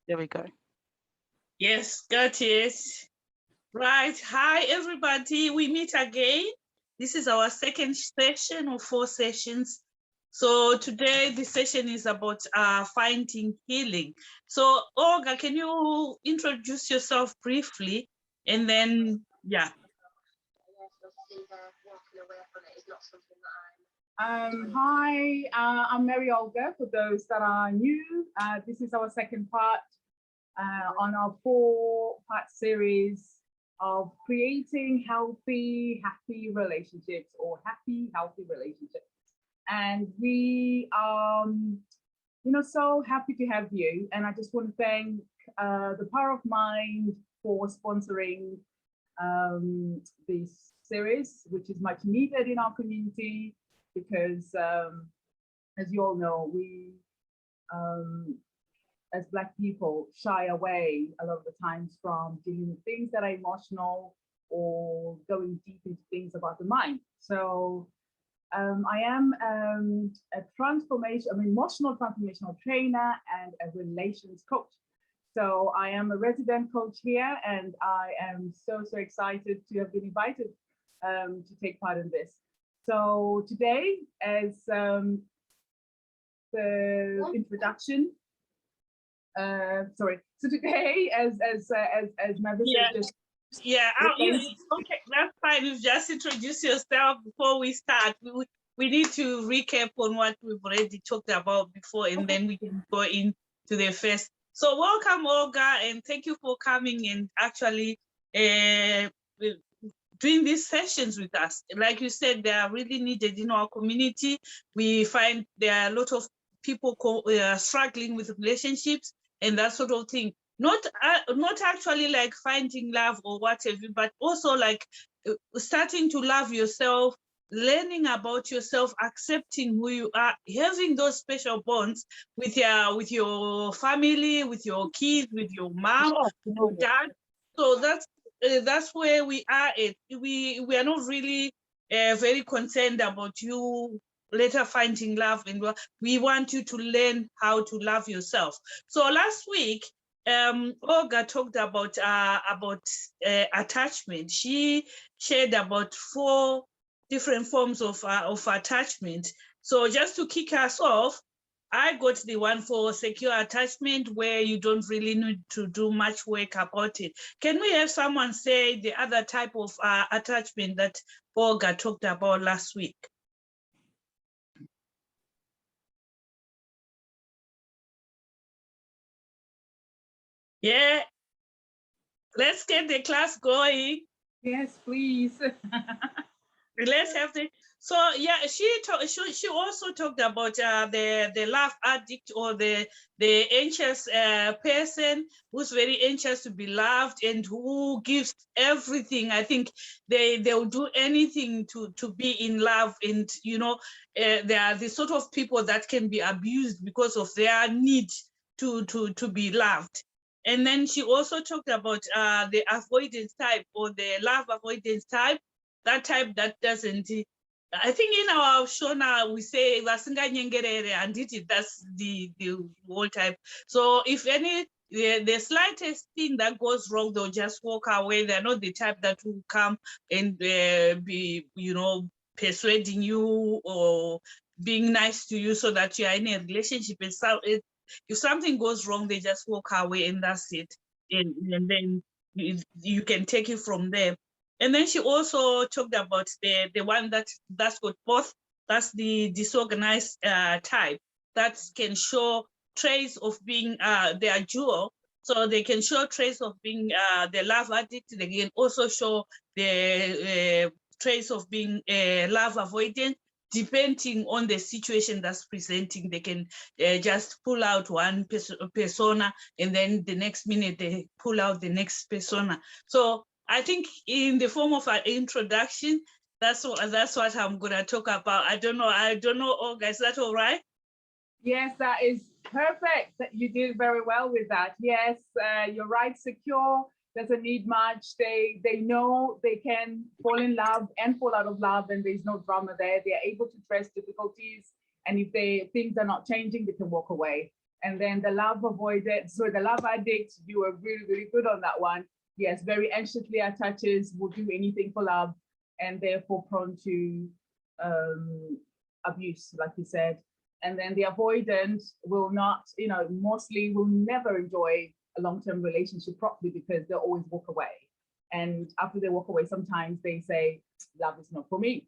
There we go. Yes, got it. Right. Hi, everybody. We meet again. This is our second session of 4 sessions. So today the session is about finding healing. So Olga, can you introduce yourself briefly? And then, yeah. Hi, I'm Mary Olga. For those that are new, this is our second part on our 4-part series of creating healthy, happy relationships, or happy, healthy relationships. And we are, so happy to have you. And I just want to thank the Power of Mind for sponsoring this series, which is much needed in our community, because as you all know, we as Black people shy away a lot of the times from dealing with things that are emotional or going deep into things about the mind. So I am a emotional transformational trainer and a relations coach. So I am a resident coach here, and I am so excited to have been invited to take part in this. So today, as the introduction, So today, as Mavis just Okay, that's fine. You just introduce yourself before we start. We need to recap on what we've already talked about before, and then we can go into the first. So welcome, Olga, and thank you for coming and actually doing these sessions with us. Like you said, they are really needed in our community. We find there are a lot of people struggling with relationships and that sort of thing. Not actually like finding love or whatever, but also like starting to love yourself, learning about yourself, accepting who you are, having those special bonds with your family, with your kids, with your mom, with your dad. So that's where we are at. We are not really very concerned about you later finding love, and we want you to learn how to love yourself. So last week, Olga talked about attachment. She shared about 4 different forms of attachment. So just to kick us off, I got the one for secure attachment, where you don't really need to do much work about it. Can we have someone say the other type of attachment that Olga talked about last week? Yeah, let's get the class going. Yes, please. Let's have the. So yeah, she also talked about the love addict, or the anxious person who's very anxious to be loved and who gives everything. I think they'll do anything to be in love, and they are the sort of people that can be abused because of their need to be loved. And then she also talked about the avoidance type, or the love avoidance type. That type that doesn't, I think in our show now we say vasinganyengerere, and that's the whole type. So if the slightest thing that goes wrong, they'll just walk away. They're not the type that will come and be persuading you or being nice to you so that you are in a relationship. If something goes wrong, they just walk away, and that's it. And then you can take it from there. And then she also talked about the one that's got both. That's the disorganized type that can show traits of being they are dual. So they can show traits of being the love addict. They can also show the traits of being love avoidant. Depending on the situation that's presenting, they can just pull out one persona, and then the next minute they pull out the next persona. So I think in the form of an introduction, that's what I'm gonna talk about. I don't know, Olga, is that all right? Yes, that is perfect. You did very well with that. Yes, you're right. Secure doesn't need much. They know they can fall in love and fall out of love, and there's no drama there. They are able to address difficulties, and if things are not changing, they can walk away. And then the love avoidant, so the love addict, you were really, really good on that one. Yes, very anxiously attaches, will do anything for love, and therefore prone to abuse, like you said. And then the avoidant will not, mostly will never enjoy a long-term relationship properly because they'll always walk away. And after they walk away, sometimes they say, love is not for me.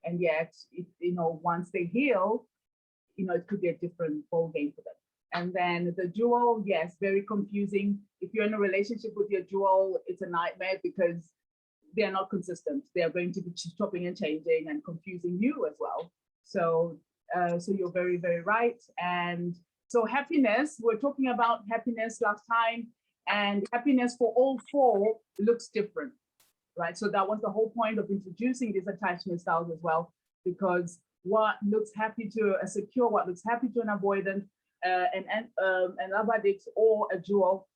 And yet, once they heal, it could be a different ball game for them. And then the dual, yes, very confusing. If you're in a relationship with your dual, it's a nightmare because they're not consistent. They are going to be chopping and changing and confusing you as well. So you're very, very right. And so happiness, we're talking about happiness last time, and happiness for all four looks different, right? So that was the whole point of introducing these attachment styles as well, because what looks happy to a secure, what looks happy to an avoidant, an addict or a dual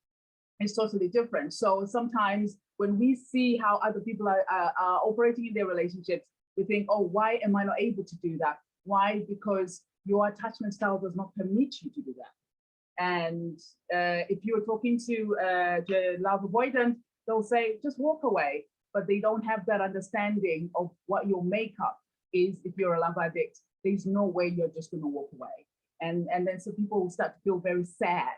is totally different. So sometimes when we see how other people are operating in their relationships, we think, oh, why am I not able to do that? Why? Because your attachment style does not permit you to do that. And if you're talking to the love avoidant, they'll say, just walk away. But they don't have that understanding of what your makeup is. If you're a love addict, there's no way you're just going to walk away. And then so people will start to feel very sad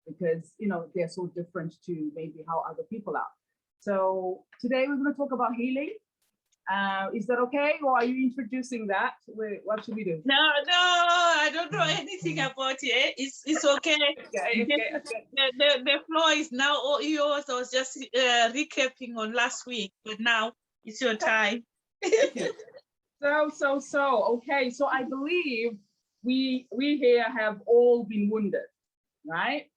because, they're so different to maybe how other people are. So today we're going to talk about healing. Is that okay? Or are you introducing that? Wait, what should we do? No, I don't know anything about it. It's okay. Okay. The floor is now all yours. I was just recapping on last week, but now it's your time. Okay. Okay. So I believe we here have all been wounded, right?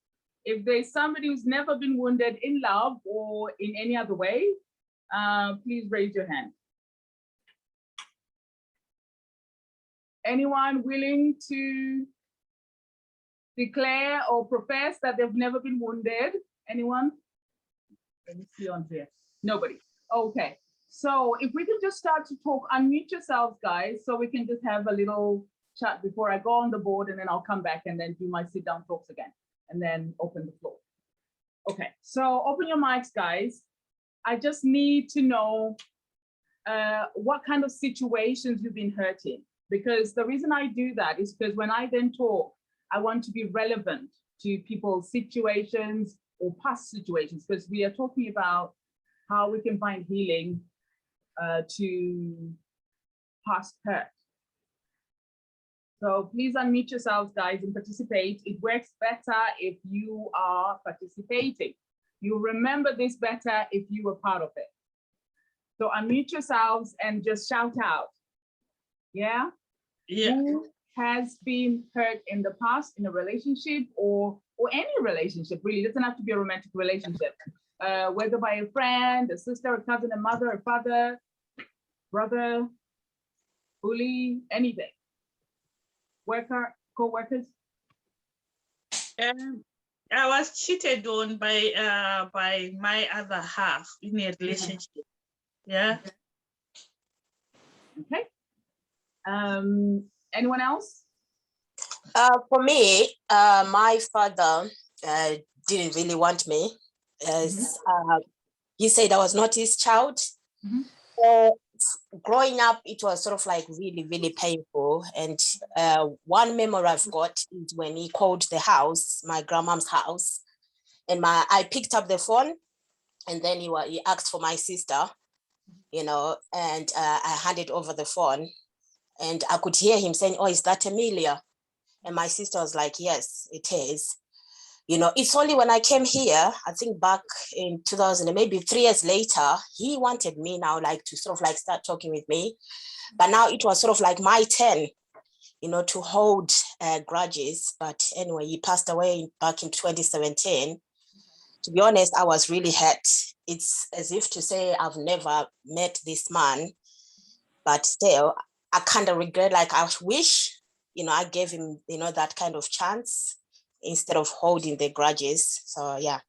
If there's somebody who's never been wounded in love or in any other way, please raise your hand. Anyone willing to declare or profess that they've never been wounded? Anyone? Let me see on here. Nobody. Okay. So if we can just start to talk, unmute yourselves, guys, so we can just have a little chat before I go on the board, and then I'll come back and then do my sit down talks again, and then open the floor. Okay. So open your mics, guys. I just need to know what kind of situations you've been hurt in. Because the reason I do that is because when I then talk, I want to be relevant to people's situations or past situations, because we are talking about how we can find healing to past hurt. So please unmute yourselves, guys, and participate. It works better if you are participating. You'll remember this better if you were part of it. So unmute yourselves and just shout out. Yeah? Yeah. Who has been hurt in the past in a relationship or any relationship, really? It doesn't have to be a romantic relationship. Whether by a friend, a sister, a cousin, a mother, a father, brother, bully, anything. Worker, co-workers? I was cheated on by my other half in a relationship. Yeah. Okay. Anyone else? For me, my father didn't really want me, as he said I was not his child. Growing up, it was sort of like really, really painful. And one memory I've got is when he called the house, my grandma's house, and I picked up the phone, and then he asked for my sister, and I handed over the phone, and I could hear him saying, "Oh, is that Amelia?" And my sister was like, "Yes, it is." It's only when I came here, I think back in 2000, maybe 3 years later, he wanted me now like to sort of like start talking with me. But now it was sort of like my turn, to hold grudges. But anyway, he passed away back in 2017. To be honest, I was really hurt. It's as if to say I've never met this man, but still, I kind of regret, like I wish, I gave him, that kind of chance instead of holding the grudges. So, yeah.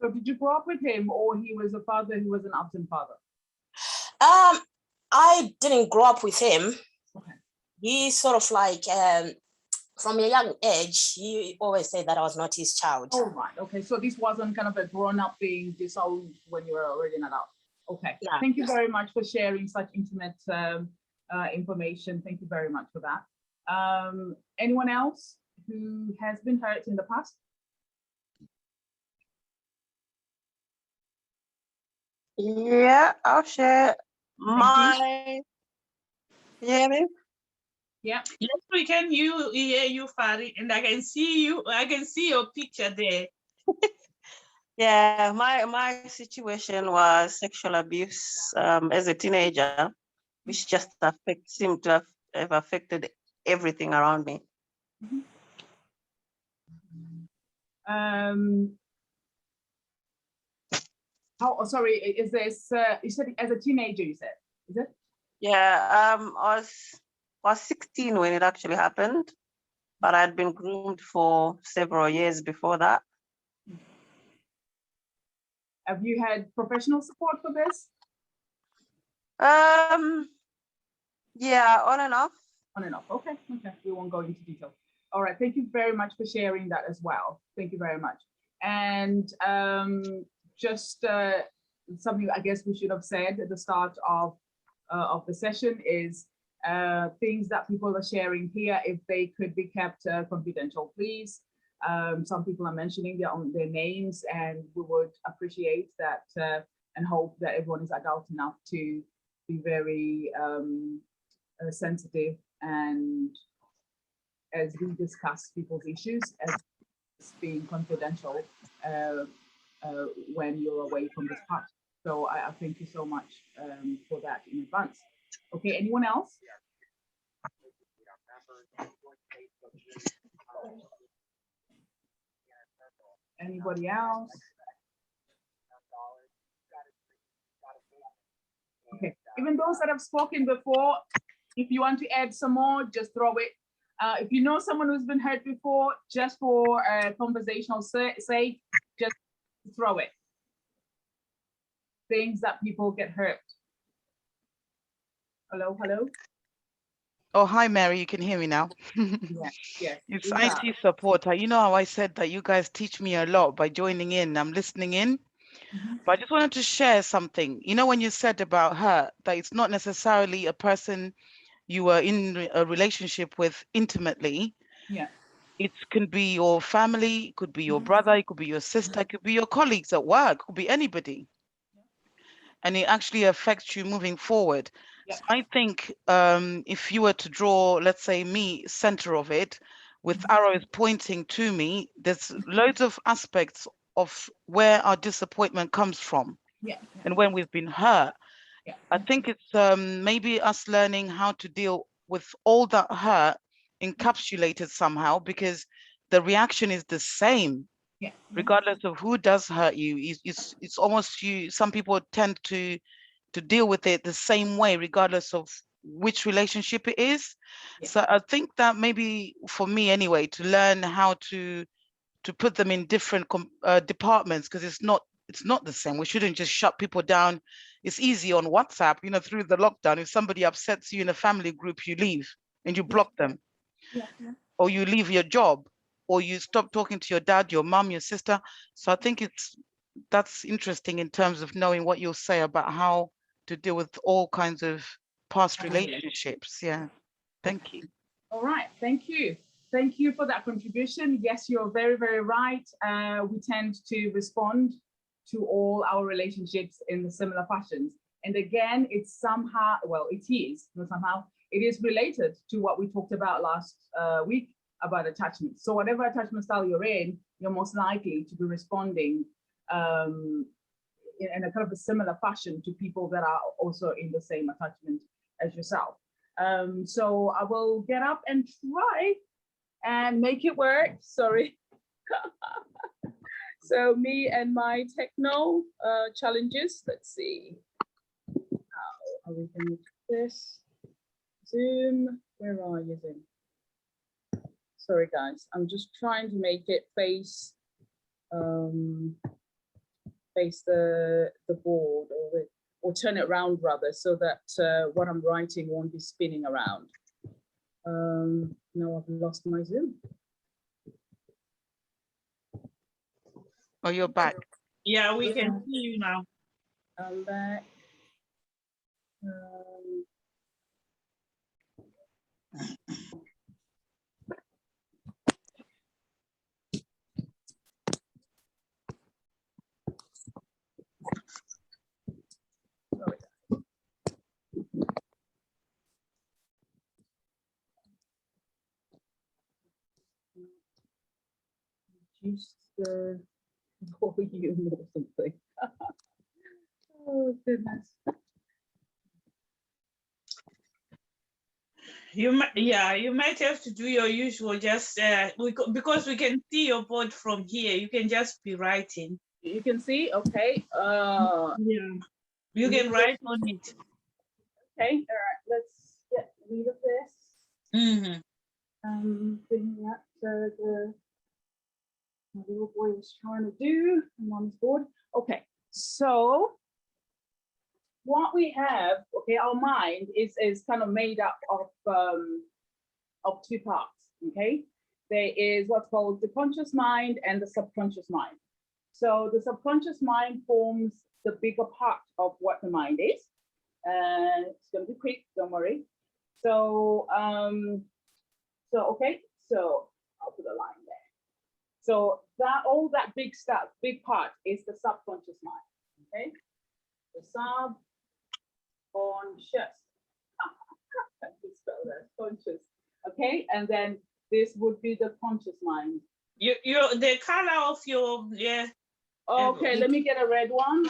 So did you grow up with him, or he was a father who was an absent father? I didn't grow up with him. Okay. He sort of like from a young age, he always said that I was not his child. Oh, right. Okay. So this wasn't kind of a grown-up being disowned when you were already an adult. Okay. Yeah. Thank you very much for sharing such intimate information. Thank you very much for that. Anyone else who has been hurt in the past? Yeah, I'll share my. Yeah, Yeah. Yes, we can hear you, Fari, and I can see you. I can see your picture there. yeah. My situation was sexual abuse as a teenager, which just seemed to have affected everything around me. How? Sorry, is this? You said as a teenager. You said, is it? Yeah, I was 16 when it actually happened, but I'd been groomed for several years before that. Have you had professional support for this? Yeah, on and off. On and off. Okay. Okay. We won't go into detail. All right. Thank you very much for sharing that as well. Thank you very much. And just something I guess we should have said at the start of the session is things that people are sharing here, if they could be kept confidential, please. Some people are mentioning their names, and we would appreciate that and hope that everyone is adult enough to be very sensitive, and as we discuss people's issues as being confidential when you're away from this part. So I thank you so much for that in advance. Okay, anyone else? Anybody else? Okay, even those that have spoken before, if you want to add some more, just throw it. If you know someone who's been hurt before, just for conversational sake, just throw it. Things that people get hurt. Hello, hello. Oh, hi, Mary. You can hear me now. Yes, yes. It's IT supporter. You know how I said that you guys teach me a lot by joining in. I'm listening in. But I just wanted to share something. You know, when you said about her, that it's not necessarily a person you were in a relationship with intimately. Yeah. It can be your family, it could be your brother, it could be your sister, it could be your colleagues at work, it could be anybody. And it actually affects you moving forward. Yeah. So I think if you were to draw, let's say me, center of it, with arrows pointing to me, there's loads of aspects of where our disappointment comes from. Yeah. And when we've been hurt. Yeah. I think it's maybe us learning how to deal with all that hurt encapsulated somehow, because the reaction is the same. Yeah. Regardless of who does hurt you. It's almost you. Some people tend to deal with it the same way, regardless of which relationship it is. Yeah. So I think that maybe for me anyway, to learn how to put them in different departments, because it's not the same. We shouldn't just shut people down. It's easy on WhatsApp, you know, through the lockdown. If somebody upsets you in a family group, you leave and you block them. Yeah. Or you leave your job, or you stop talking to your dad, your mom, your sister. So I think that's interesting in terms of knowing what you'll say about how to deal with all kinds of past relationships. Yeah. Thank you. All right. Thank you. Thank you for that contribution. Yes, you're very, very right. We tend to respond to all our relationships in the similar fashions. And again, it's somehow, well, it is, not somehow, it is related to what we talked about last week about attachment. So whatever attachment style you're in, you're most likely to be responding in a kind of a similar fashion to people that are also in the same attachment as yourself. So I will get up and try and make it work. Sorry. So me and my techno challenges. Let's see. How are we going to do this? Zoom. Where are you, Zoom? Sorry, guys. I'm just trying to make it face the board, or turn it around rather, so that what I'm writing won't be spinning around. Now I've lost my Zoom. Oh, you're back. Yeah, we can see you now. I'm back. Just volume or something. Oh goodness. You might, yeah, you might have to do your usual. Just because we can see your board from here, you can just be writing. You can see, okay. Yeah, you can write on it. Okay, all right. Let's get rid of this. Thing that my little boy was trying to do. I'm on his board. Okay, so what we have, okay, our mind is kind of made up of two parts. Okay, there is what's called the conscious mind and the subconscious mind. So the subconscious mind forms the bigger part of what the mind is. And it's going to be quick, don't worry. So okay, so I'll put a line there. So that all that big stuff, big part is the subconscious mind. Okay, the subconscious. Spell that, conscious. Okay, and then this would be the conscious mind. You the color of your Okay, let me get a red one.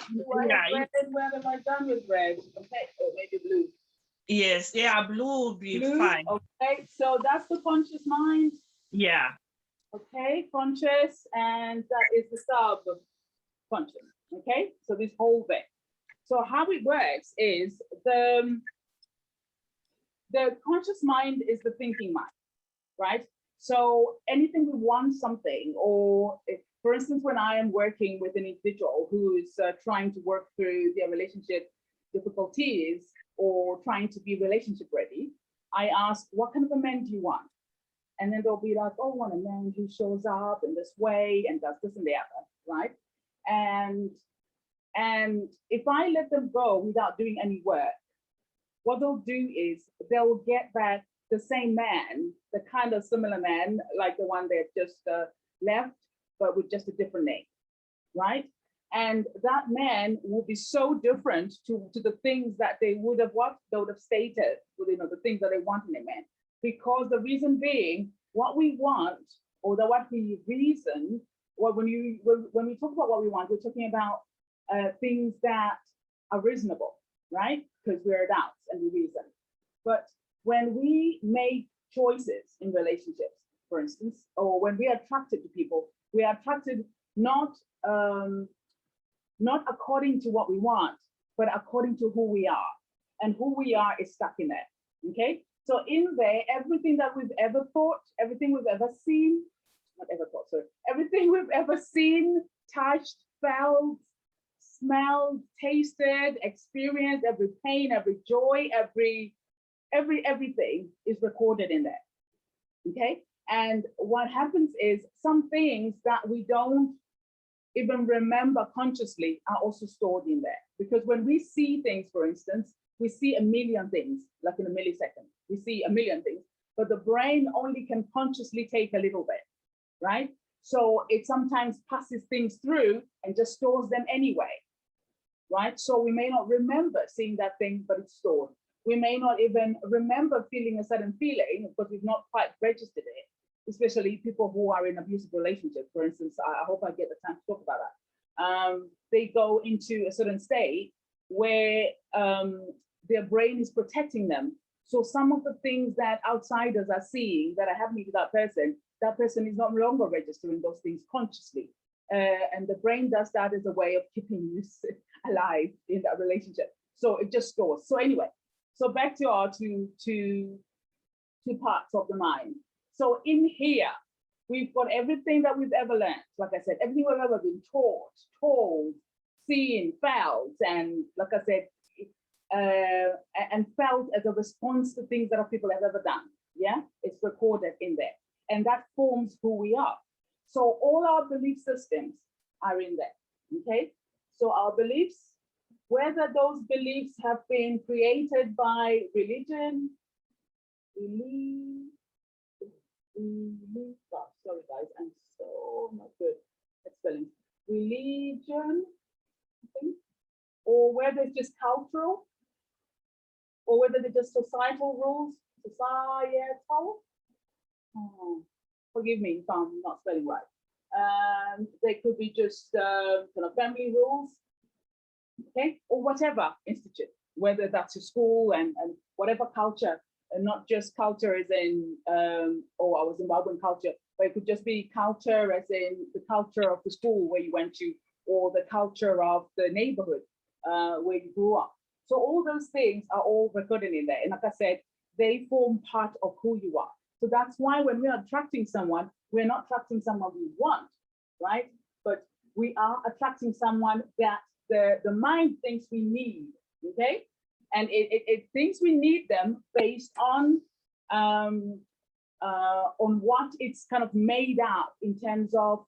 Yeah, red, where have I done with red? Okay, oh, maybe blue. Yes, yeah, blue would be Blue, fine. okay, so that's the conscious mind. Yeah. Okay, conscious, and that is the subconscious. Okay, so this whole bit. So how it works is the conscious mind is the thinking mind, right? So anything we want something, or if, for instance, when I am working with an individual who is trying to work through their relationship difficulties or trying to be relationship ready, I ask, what kind of a man do you want? And then they'll be like, oh, I want a man who shows up in this way and does this and the other, right? And if I let them go without doing any work, what they'll do is they'll get back the same man, the kind of similar man, like the one they've just left, but with just a different name, right? And that man will be so different to the things that they would have stated, you know, the things that they want in a man. Because the reason being, what we want, or what we reason, or when we talk about what we want, we're talking about things that are reasonable, right? Because we're adults and we reason. But when we make choices in relationships, for instance, or when we are attracted to people, we are attracted not according to what we want, but according to who we are. And who we are is stuck in there, okay? So in there, everything that we've ever thought, everything we've ever seen, not ever thought, sorry, everything we've ever seen, touched, felt, smelled, tasted, experienced, every pain, every joy, everything is recorded in there, okay? And what happens is some things that we don't even remember consciously are also stored in there. Because when we see things, for instance, we see a million things, like in a millisecond, we see a million things, but the brain only can consciously take a little bit, right? So it sometimes passes things through and just stores them anyway, right? So we may not remember seeing that thing, but it's stored. We may not even remember feeling a certain feeling because we've not quite registered it, especially people who are in abusive relationships. For instance, I hope I get the time to talk about that. They go into a certain state where their brain is protecting them. So some of the things that outsiders are seeing that are happening to that person is no longer registering those things consciously. And the brain does that as a way of keeping you alive in that relationship. So it just stores. So anyway, so back to our two parts of the mind. So in here, we've got everything that we've ever learned. Like I said, everything we've ever been taught, told, seen, felt, and like I said, and felt as a response to things that our people have ever done. Yeah, it's recorded in there. And that forms who we are. So all our belief systems are in there, okay? So our beliefs, whether those beliefs have been created by religion, sorry guys, I'm so not good at spelling. Religion, I think, or whether it's just cultural, or whether they're just societal rules, societal. Oh, forgive me if I'm not spelling right. They could be just kind of family rules, okay, or whatever institute, whether that's a school and whatever culture, and not just culture as in, oh, I was Zimbabwean culture, but it could just be culture as in the culture of the school where you went to, or the culture of the neighborhood where you grew up. So all those things are all recorded in there. And like I said, they form part of who you are. So that's why when we are attracting someone, we're not attracting someone we want, right? But we are attracting someone that the mind thinks we need, okay? And it thinks we need them based on what it's kind of made up in terms of,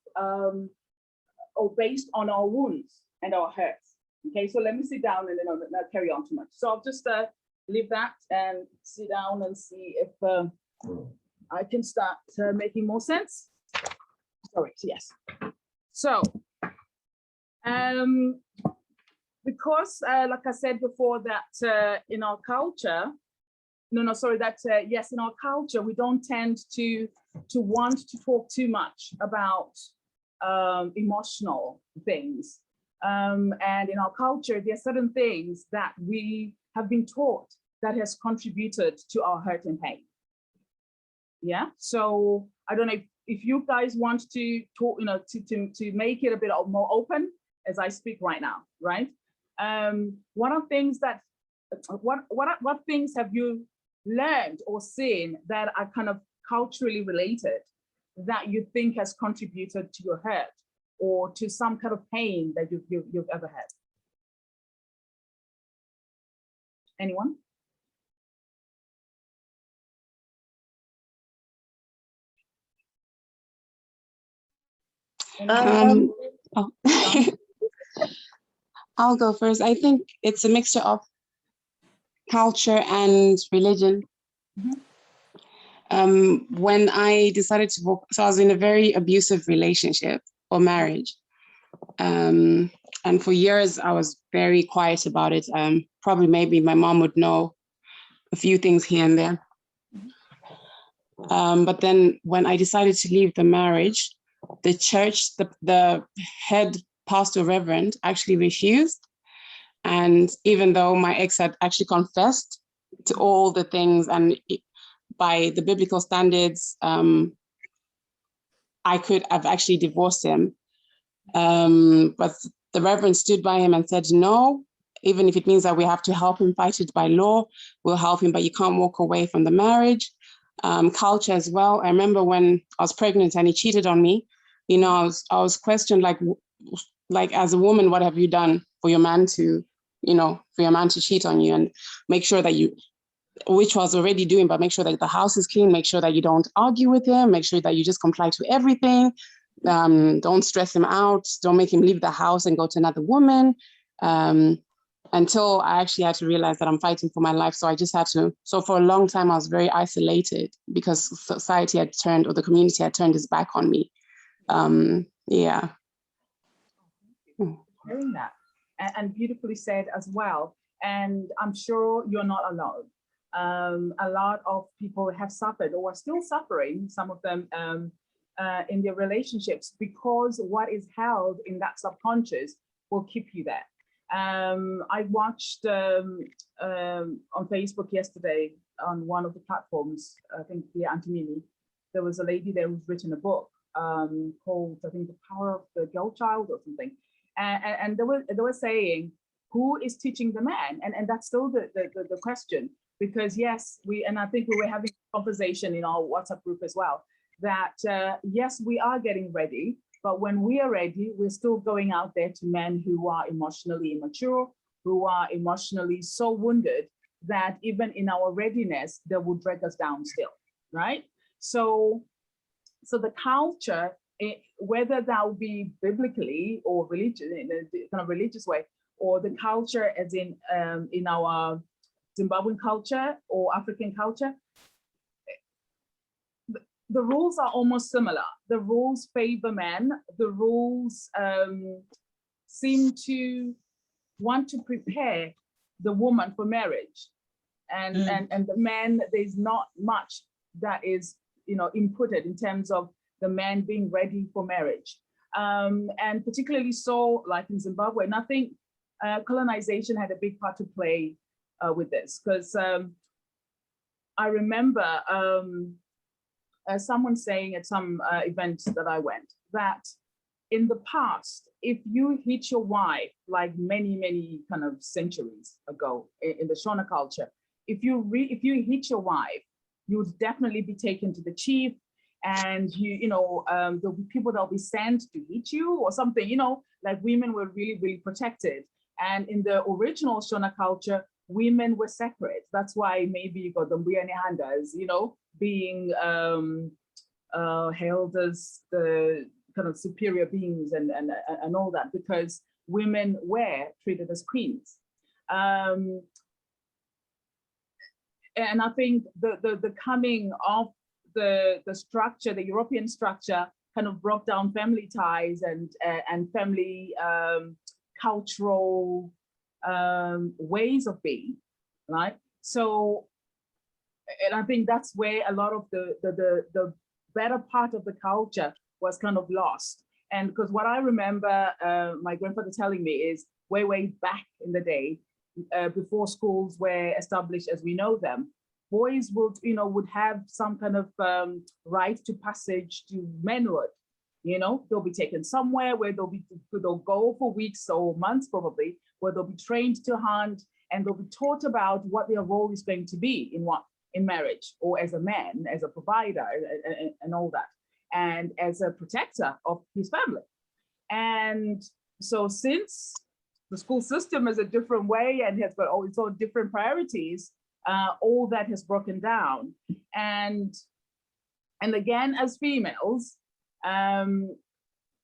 or based on our wounds and our hurts. Okay, so let me sit down and then I'll not carry on too much. So I'll just leave that and sit down and see if I can start making more sense. Sorry, yes. So, because like I said before that in our culture, yes, in our culture, we don't tend to want to talk too much about emotional things. And in our culture, there are certain things that we have been taught that has contributed to our hurt and pain. Yeah, so I don't know if you guys want to talk, to make it a bit more open as I speak right now, right? What are things that, what things have you learned or seen that are kind of culturally related that you think has contributed to your hurt or to some kind of pain that you've ever had? Anyone? I'll go first. I think it's a mixture of culture and religion. When I decided to walk, so I was in a very abusive relationship or marriage. And for years, I was very quiet about it. Probably maybe my mom would know a few things here and there. But then when I decided to leave the marriage, the church, the head pastor reverend actually refused. And even though my ex had actually confessed to all the things, and by the biblical standards, I could have actually divorced him. But the reverend stood by him and said, no, even if it means that we have to help him fight it by law, we'll help him, but you can't walk away from the marriage. Culture as well. I remember when I was pregnant and he cheated on me, I was questioned like as a woman, what have you done for your man to, cheat on you, and make sure that you, which was already doing, but make sure that the house is clean, make sure that you don't argue with him, make sure that you just comply to everything. Don't stress him out, don't make him leave the house and go to another woman. Until I actually had to realize that I'm fighting for my life. So I just had to, so for a long time, I was very isolated because society had turned, or the community had turned its back on me. Yeah. Hearing that, and beautifully said as well. And I'm sure you're not alone. A lot of people have suffered or are still suffering, some of them in their relationships, because what is held in that subconscious will keep you there. I watched on Facebook yesterday on one of the platforms, I think the Antimini, there was a lady there who's written a book called, I think, The Power of the Girl Child or something. And they were saying, who is teaching the man? And that's still the question, because yes, and I think we were having a conversation in our WhatsApp group as well, that yes, we are getting ready, but when we are ready, we're still going out there to men who are emotionally immature, who are emotionally so wounded that even in our readiness, they will drag us down still. right? So the culture, whether that would be biblically or religious, in a kind of religious way, or the culture as in our Zimbabwean culture or African culture, the rules are almost similar. The rules favor men. The rules seem to want to prepare the woman for marriage, and the man, there's not much that is inputted in terms of the man being ready for marriage, and particularly so like in Zimbabwe. And I think colonization had a big part to play with this, because I remember someone saying at some event that I went, that in the past, if you hit your wife, like many kind of centuries ago in the Shona culture, if you hit your wife, you would definitely be taken to the chief, and there'll be people that'll be sent to hit you or something. Like women were really protected. And in the original Shona culture, women were separate. That's why maybe you got the Mbuyane Handas, being hailed as the kind of superior beings and all that, because women were treated as queens. And I think the coming of the structure, the European structure, kind of broke down family ties and family cultural ways of being, right? So, and I think that's where a lot of the better part of the culture was kind of lost. And because what I remember my grandfather telling me is way back in the day, before schools were established as we know them, boys would have some kind of right to passage to manhood. They'll be taken somewhere where they'll go for weeks or months probably, where they'll be trained to hunt, and they'll be taught about what their role is going to be in marriage, or as a man, as a provider, and all that, and as a protector of his family. And so since the school system is a different way and has got all its own different priorities, all that has broken down. And again, as females, in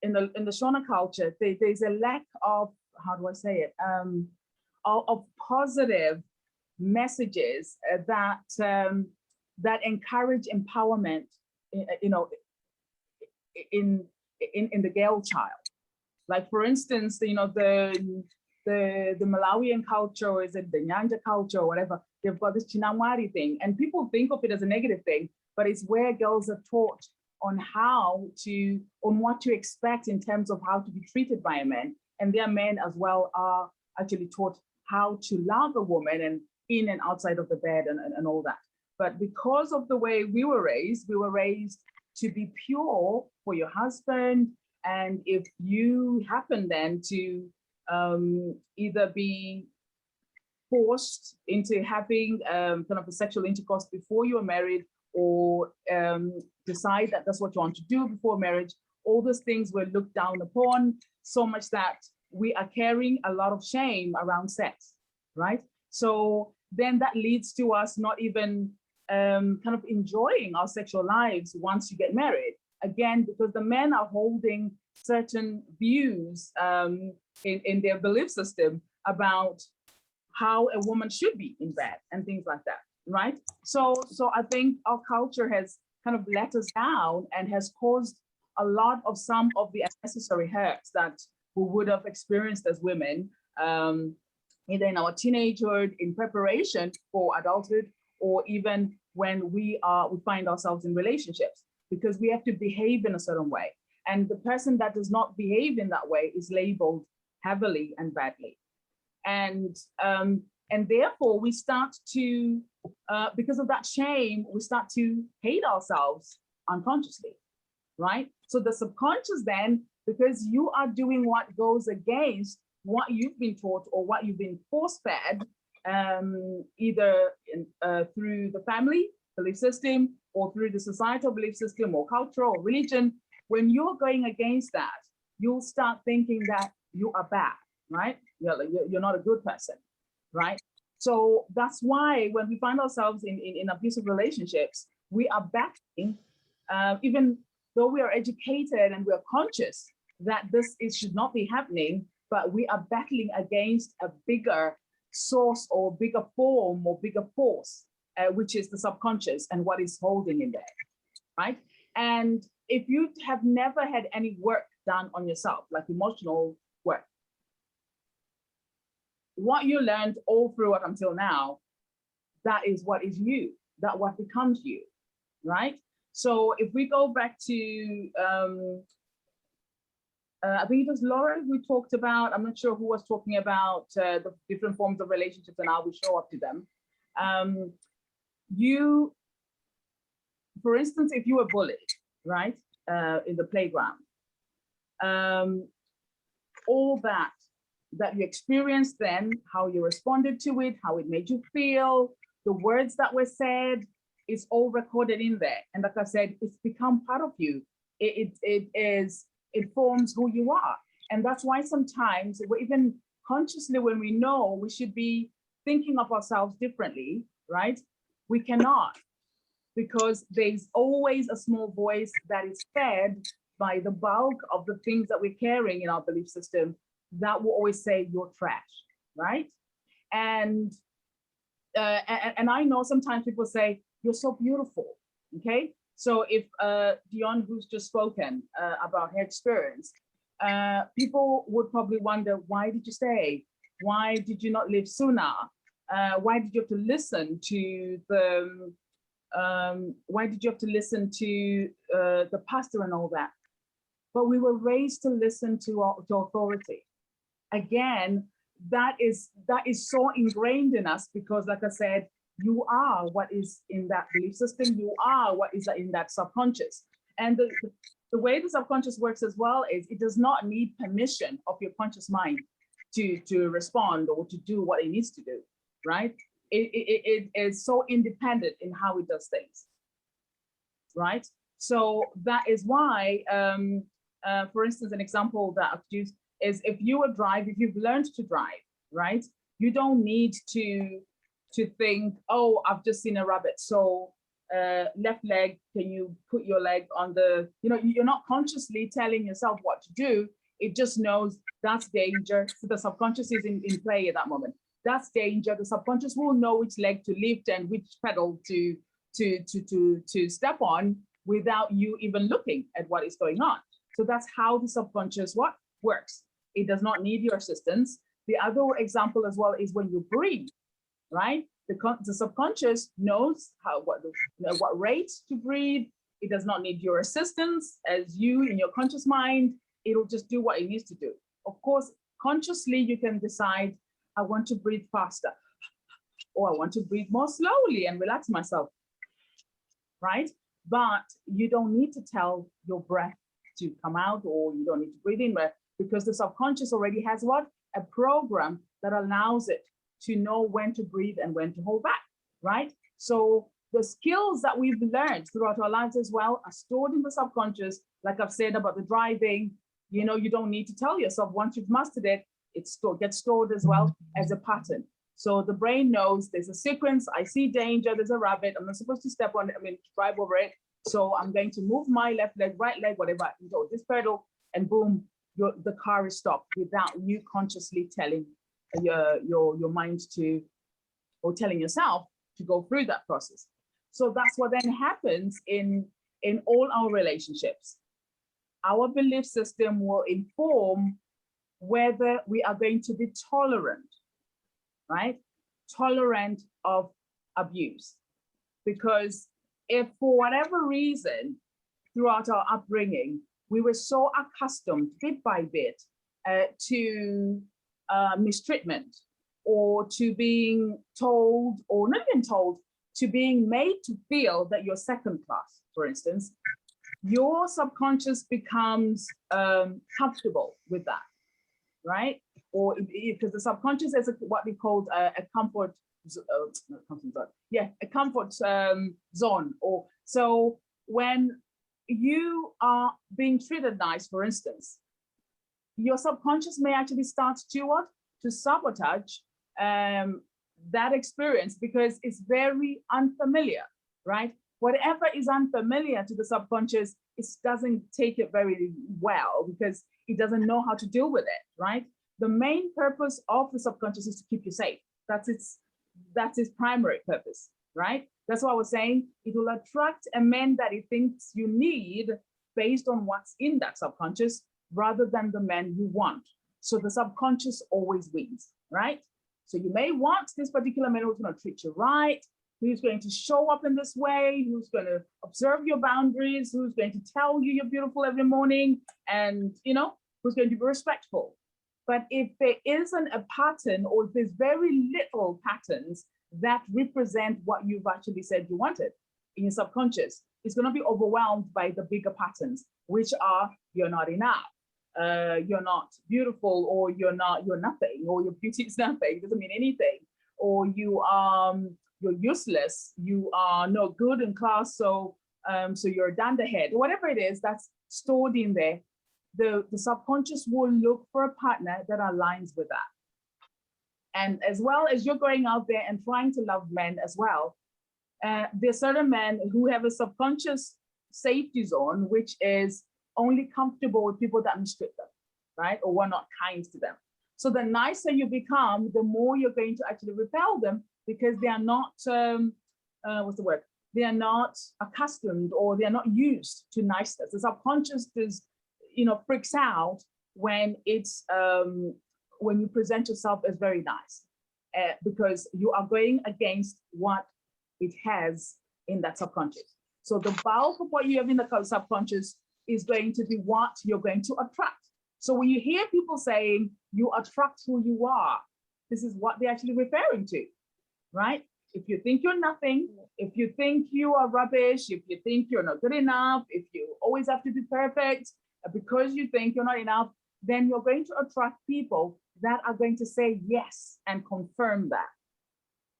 the Shona culture, there's a lack of, how do I say it, of positive messages that encourage empowerment, in the girl child. Like for instance, the Malawian culture, or is it the Nyanja culture or whatever, they've got this Chinamwari thing, and people think of it as a negative thing, but it's where girls are taught on what to expect in terms of how to be treated by a man, and their men as well are actually taught how to love a woman and in and outside of the bed and all that. But because of the way we were raised to be pure for your husband, and if you happen then to either be forced into having kind of a sexual intercourse before you are married, or decide that that's what you want to do before marriage, all those things were looked down upon, so much that we are carrying a lot of shame around sex, right? So then that leads to us not even kind of enjoying our sexual lives once you get married. Again, because the men are holding certain views in their belief system about how a woman should be in bed and things like that, right? So I think our culture has kind of let us down and has caused a lot of some of the unnecessary hurts that we would have experienced as women, either in our teenagehood, in preparation for adulthood, or even when we find ourselves in relationships, because we have to behave in a certain way. And the person that does not behave in that way is labeled heavily and badly. And therefore we start to, because of that shame, we start to hate ourselves unconsciously, right? So the subconscious then, because you are doing what goes against what you've been taught or what you've been force-fed, either through the family belief system or through the societal belief system or cultural or religion, when you're going against that, you'll start thinking that you are bad, right? You're not a good person, right? So that's why when we find ourselves in abusive relationships, we are battling, even though we are educated and we are conscious that should not be happening, but we are battling against a bigger source or bigger form or bigger force, which is the subconscious and what is holding in there, right? And if you have never had any work done on yourself, like emotional work, what you learned all through up until now, that is what is you, that what becomes you, right? So if we go back to, I think it was Laura who talked about, I'm not sure who was talking about the different forms of relationships and how we show up to them. For instance, if you were bullied, right, in the playground, all that you experienced then, how you responded to it, how it made you feel, the words that were said, is all recorded in there. And like I said, it's become part of you. It forms who you are. And that's why sometimes, even consciously, when we know we should be thinking of ourselves differently, right? We cannot, because there's always a small voice that is fed by the bulk of the things that we're carrying in our belief system that will always say you're trash, right? And I know sometimes people say, you're so beautiful, okay? So if Dion, who's just spoken about her experience, people would probably wonder, why did you stay? Why did you not leave sooner? Why did you have to listen to the, the pastor and all that? But we were raised to listen to authority. Again, that is so ingrained in us because, like I said, you are what is in that belief system. You are what is in that subconscious. And the way the subconscious works as well is it does not need permission of your conscious mind to respond or to do what it needs to do, right? It is so independent in how it does things, right? So that is why, for instance, an example that I've used is if you've learned to drive, right? You don't need to think, oh, I've just seen a rabbit, so left leg, can you put your leg on the, you're not consciously telling yourself what to do. It just knows that's danger. So the subconscious is in play at that moment. That's danger. The subconscious will know which leg to lift and which pedal to step on without you even looking at what is going on. So that's how the subconscious works. It does not need your assistance. The other example as well is when you breathe, right? The subconscious knows what rate to breathe. It does not need your assistance as you in your conscious mind. It'll just do what it needs to do. Of course, consciously, you can decide, I want to breathe faster, or I want to breathe more slowly and relax myself, right? But you don't need to tell your breath to come out, or you don't need to breathe in, because the subconscious already has a program that allows it to know when to breathe and when to hold back, right? So the skills that we've learned throughout our lives as well are stored in the subconscious. Like I've said about the driving, you don't need to tell yourself. Once you've mastered it, it gets stored as well as a pattern. So the brain knows there's a sequence. I see danger, there's a rabbit, I'm not supposed to step on it, drive over it. So I'm going to move my left leg, right leg, whatever, this pedal, and boom, the car is stopped without you consciously telling your mind to, or telling yourself to go through that process. So that's what then happens in all our relationships. Our belief system will inform whether we are going to be tolerant, right? Tolerant of abuse. Because if for whatever reason, throughout our upbringing, we were so accustomed bit by bit to mistreatment, or to being told, or not even told, to being made to feel that you're second class, for instance, your subconscious becomes comfortable with that, right? Or because the subconscious is what we call a comfort zone. Or so when you are being treated nice, for instance, your subconscious may actually start to sabotage that experience, because it's very unfamiliar, right? whatever is unfamiliar to the subconscious, it doesn't take it very well because it doesn't know how to deal with it, right? The main purpose of the subconscious is to keep you safe. That's its primary purpose, right? That's what I was saying. It will attract a man that it thinks you need based on what's in that subconscious rather than the man you want. So the subconscious always wins, right? So you may want this particular man who's going to treat you right, who's going to show up in this way, who's going to observe your boundaries, who's going to tell you you're beautiful every morning, and who's going to be respectful. But if there isn't a pattern, or if there's very little patterns that represent what you've actually said you wanted in your subconscious, it's going to be overwhelmed by the bigger patterns, which are you're not enough, you're not beautiful, or you're nothing, or your beauty is nothing, it doesn't mean anything, or you're useless, you are no good in class, so you're a dunderhead, whatever it is that's stored in there. The subconscious will look for a partner that aligns with that. And as well as you're going out there and trying to love men as well, there's certain men who have a subconscious safety zone, which is only comfortable with people that mistreat them, right? Or were not kind to them. So the nicer you become, the more you're going to actually repel them because they are not, They are not accustomed, or they are not used to niceness. The subconscious is, freaks out when it's, when you present yourself as very nice, because you are going against what it has in that subconscious. So the bulk of what you have in the subconscious is going to be what you're going to attract. So when you hear people saying you attract who you are, this is what they're actually referring to, right? If you think you're nothing, if you think you are rubbish, if you think you're not good enough, if you always have to be perfect, because you think you're not enough, then you're going to attract people that are going to say yes and confirm that.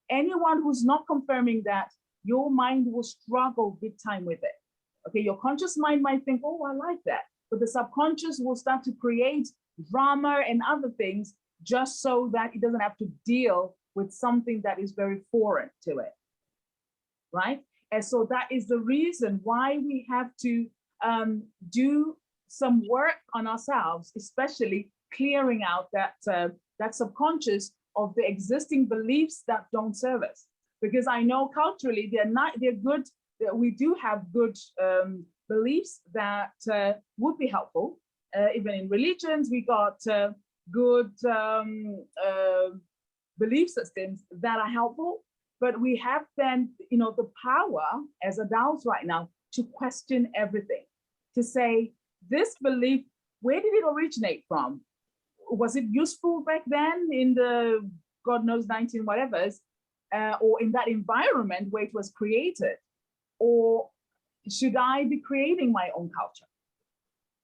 Anyone who's not confirming that, your mind will struggle big time with it. Okay, your conscious mind might think, oh, I like that. But the subconscious will start to create drama and other things just so that it doesn't have to deal with something that is very foreign to it, right? And so that is the reason why we have to do some work on ourselves, especially clearing out that subconscious of the existing beliefs that don't serve us. Because I know culturally they're good. We do have good beliefs that would be helpful. Even in religions, we got good belief systems that are helpful, but we have then, the power as adults right now to question everything, to say, this belief, where did it originate from? Was it useful back then in the, God knows, 19 whatevers, or in that environment where it was created? Or should I be creating my own culture,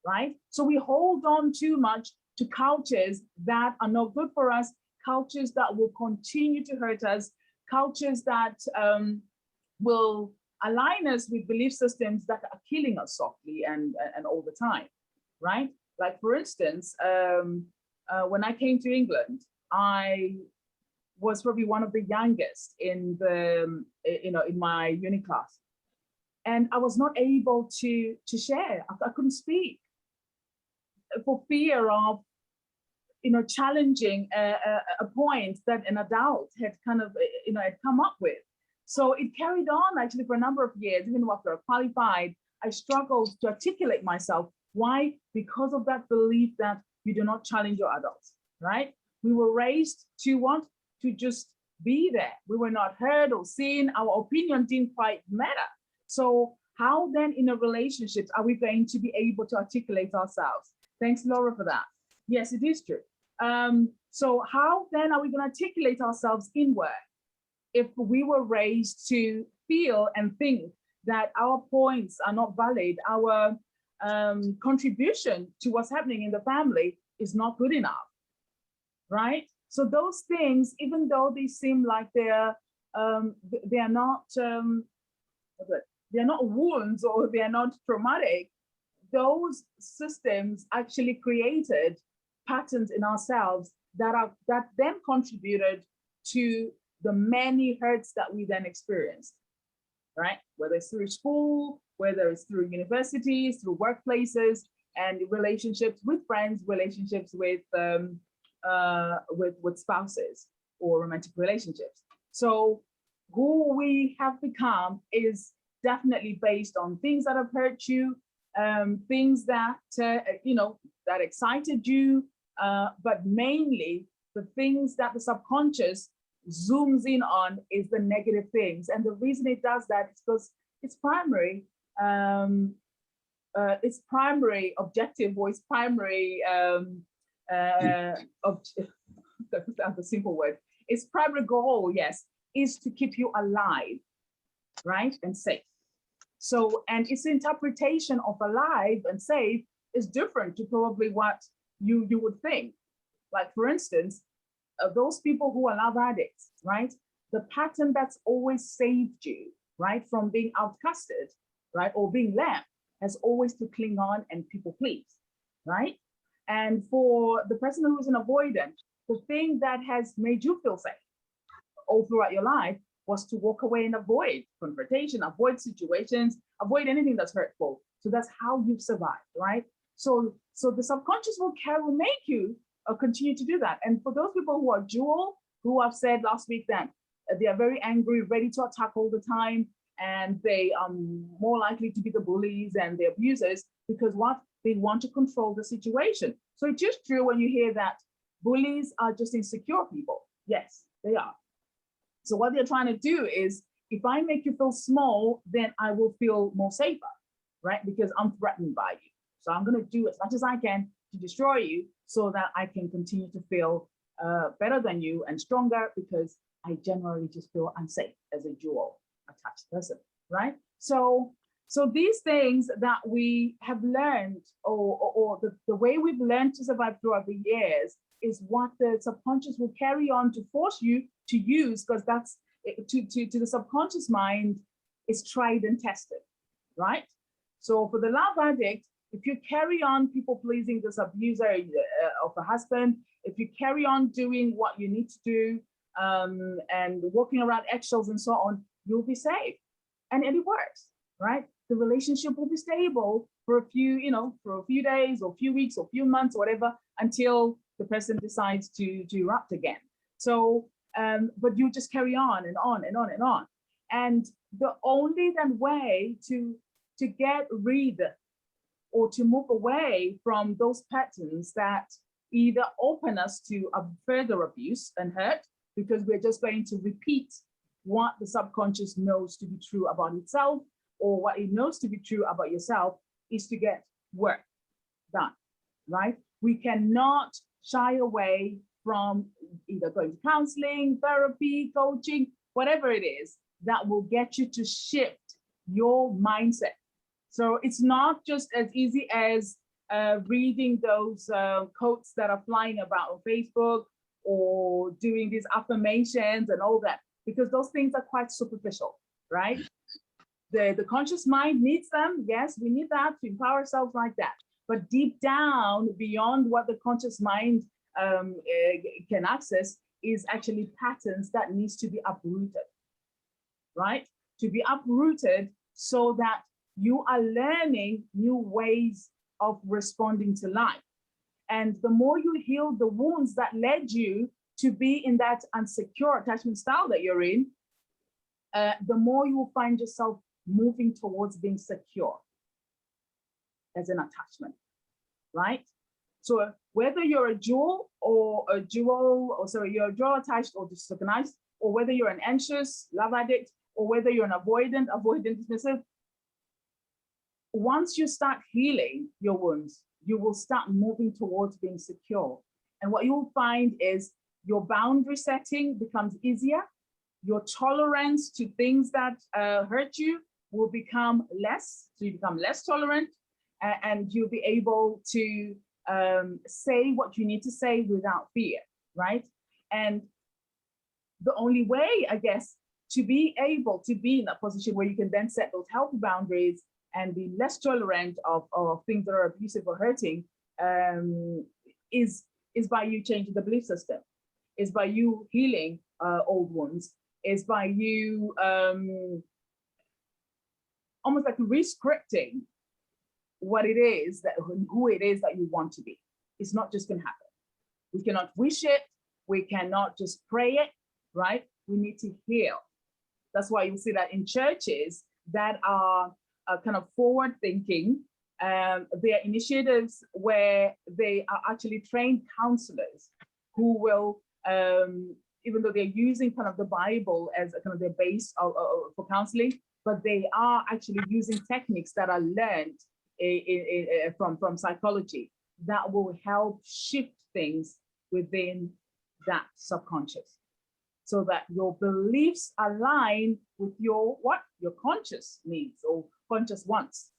right? So we hold on too much to cultures that are not good for us, cultures that will continue to hurt us, cultures that will align us with belief systems that are killing us softly and all the time, right? Like, for instance, when I came to England, I was probably one of the youngest in the, in my uni class. And I was not able to share. I couldn't speak for fear of, challenging a point that an adult had kind of, had come up with. So it carried on actually for a number of years. Even after I qualified, I struggled to articulate myself. Why? Because of that belief that you do not challenge your adults, right? We were raised to want to just be there. We were not heard or seen. Our opinion didn't quite matter. So how then in a relationship are we going to be able to articulate ourselves? Thanks, Laura, for that. Yes, it is true. So how then are we going to articulate ourselves inward if we were raised to feel and think that our points are not valid, our contribution to what's happening in the family is not good enough, right? So those things, even though they seem like they're not wounds or they're not traumatic, those systems actually created patterns in ourselves that then contributed to the many hurts that we then experienced. right? Whether it's through school, whether it's through universities, through workplaces, and relationships with friends, relationships with spouses or romantic relationships. So who we have become is definitely based on things that have hurt you, things that that excited you, but mainly the things that the subconscious zooms in on is the negative things. And the reason it does that is because its primary objective, or its primary that's a simple word, its primary goal, yes, is to keep you alive, right, and safe. So, and its interpretation of alive and safe is different to probably what you would think. Like, for instance, those people who are love addicts, right? The pattern that's always saved you, right, from being outcasted, right, or being left, has always to cling on and people please, right? And for the person who is an avoidant, the thing that has made you feel safe all throughout your life was to walk away and avoid confrontation, avoid situations, avoid anything that's hurtful. So that's how you've survived, right? So the subconscious will make you continue to do that. And for those people who are dual, who have said last week that they are very angry, ready to attack all the time, and they are more likely to be the bullies and the abusers, because what? They want to control the situation. So it's just true when you hear that bullies are just insecure people. Yes, they are. So what they're trying to do is, if I make you feel small, then I will feel more safer, right? Because I'm threatened by you. So I'm going to do as much as I can to destroy you so that I can continue to feel better than you and stronger, because I generally just feel unsafe as a dual attached person, right? So these things that we have learned, or the way we've learned to survive throughout the years, is what the subconscious will carry on to force you to use, because that's to the subconscious mind is tried and tested, right? So for the love addict, if you carry on people pleasing this abuser of a husband, if you carry on doing what you need to do and walking around eggshells and so on, you'll be safe, and it works, right? The relationship will be stable for a few, for a few days or a few weeks or a few months or whatever, until the person decides to erupt again. So, but you just carry on and on and on and on. And the only then way to get rid or to move away from those patterns that either open us to a further abuse and hurt, because we're just going to repeat what the subconscious knows to be true about itself, or what it knows to be true about yourself, is to get work done, right? We cannot shy away from either going to counseling, therapy, coaching, whatever it is that will get you to shift your mindset. So it's not just as easy as reading those quotes that are flying about on Facebook, or doing these affirmations and all that, because those things are quite superficial, right? The conscious mind needs them. Yes, we need that to empower ourselves like that. But deep down, beyond what the conscious mind can access, is actually patterns that needs to be uprooted, right? To be uprooted so that you are learning new ways of responding to life. And the more you heal the wounds that led you to be in that insecure attachment style that you're in, the more you will find yourself moving towards being secure as an attachment, right? So whether you're a dual you're a dual attached or disorganized, or whether you're an anxious love addict, or whether you're an avoidant dismissive, once you start healing your wounds, you will start moving towards being secure. And what you'll find is your boundary setting becomes easier. Your tolerance to things that hurt you will become less. So you become less tolerant, and you'll be able to say what you need to say without fear, right? And the only way, I guess, to be able to be in that position where you can then set those healthy boundaries and be less tolerant of things that are abusive or hurting, is by you changing the belief system, is by you healing old wounds, is by you almost like re-scripting what it is that, who it is that you want to be. It's not just going to happen. We cannot wish it. We cannot just pray it, right? We need to heal. That's why you see that in churches that are kind of forward thinking, there are initiatives where they are actually trained counselors who will, even though they're using kind of the Bible as a kind of their base for counseling, but they are actually using techniques that are learned from psychology that will help shift things within that subconscious, so that your beliefs align with your conscious needs or conscious wants,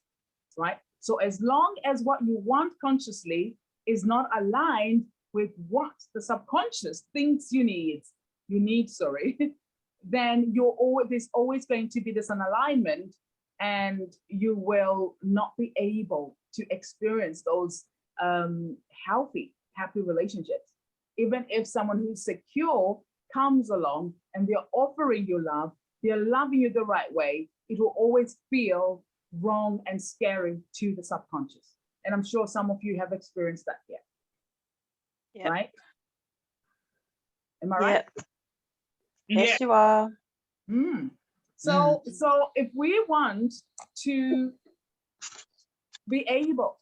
right? So as long as what you want consciously is not aligned with what the subconscious thinks you need, then there's always going to be this unalignment, and you will not be able to experience those healthy, happy relationships. Even if someone who's secure comes along and they're offering you love, they're loving you the right way, it will always feel wrong and scary to the subconscious. And I'm sure some of you have experienced that here. Yeah. Right? Am I right? Yes, you are. So if we want to be able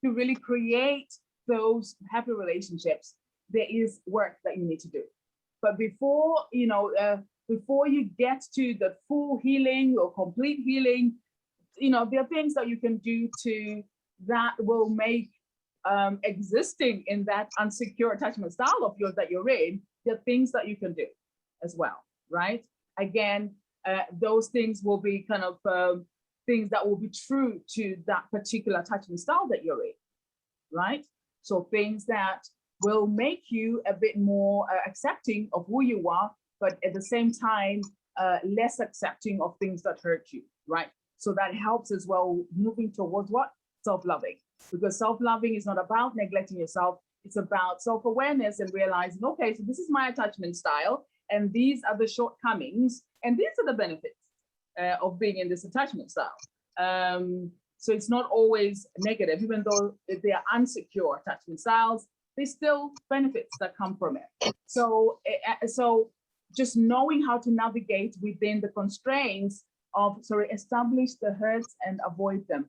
to really create those happy relationships, there is work that you need to do. But before you get to the full healing or complete healing, there are things that you can do that will make existing in that unsecure attachment style of yours that you're in, there are things that you can do as well, right? Again, those things will be kind of things that will be true to that particular attachment style that you're in, right? So things that will make you a bit more accepting of who you are, but at the same time, less accepting of things that hurt you, right? So that helps as well, moving towards what? Self-loving. Because self-loving is not about neglecting yourself. It's about self-awareness and realizing, okay, so this is my attachment style, and these are the shortcomings, and these are the benefits of being in this attachment style. So it's not always negative, even though they are unsecure attachment styles, there's still benefits that come from it. So just knowing how to navigate within the constraints of, establish the hurts and avoid them.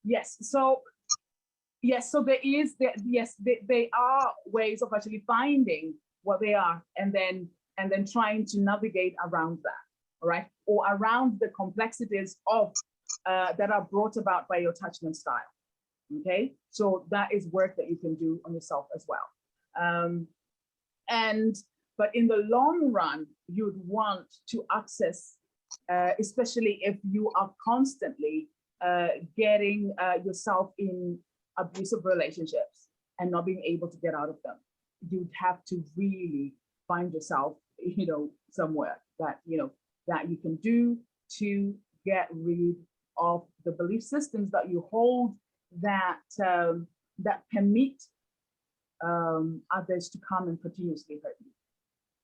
Yes, so they are ways of actually finding what they are and then trying to navigate around that, all right? Or around the complexities of that are brought about by your attachment style, okay? So that is work that you can do on yourself as well. But in the long run, you'd want to access, especially if you are constantly getting yourself in abusive relationships and not being able to get out of them. You'd have to really find yourself, somewhere that you can do to get rid of the belief systems that you hold that permit others to come and continuously hurt you,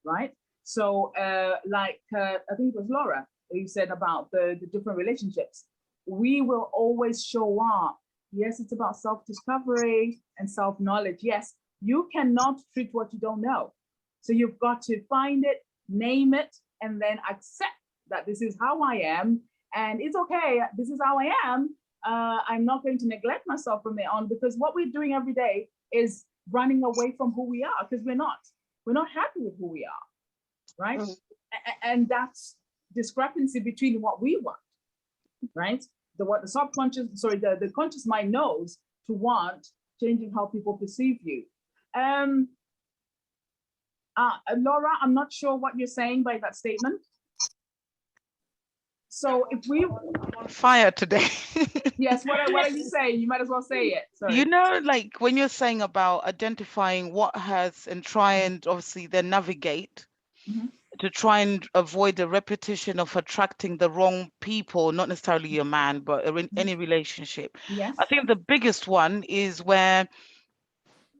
right? So I think it was Laura who said about the different relationships. We will always show up. Yes, it's about self-discovery and self-knowledge. Yes, you cannot treat what you don't know. So you've got to find it, name it, and then accept that this is how I am, and it's okay, this is how I am. I'm not going to neglect myself from there on, because what we're doing every day is running away from who we are, because we're not happy with who we are, right? And that's discrepancy between what we want, right? The subconscious, the conscious mind knows to want changing how people perceive you. Laura, I'm not sure what you're saying by that statement. So if we... I'm on fire today. Yes, what are you saying? You might as well say it. Sorry. Like when you're saying about identifying what has and try and obviously then navigate to try and avoid the repetition of attracting the wrong people, not necessarily your man, but in any relationship. Yes. I think the biggest one is where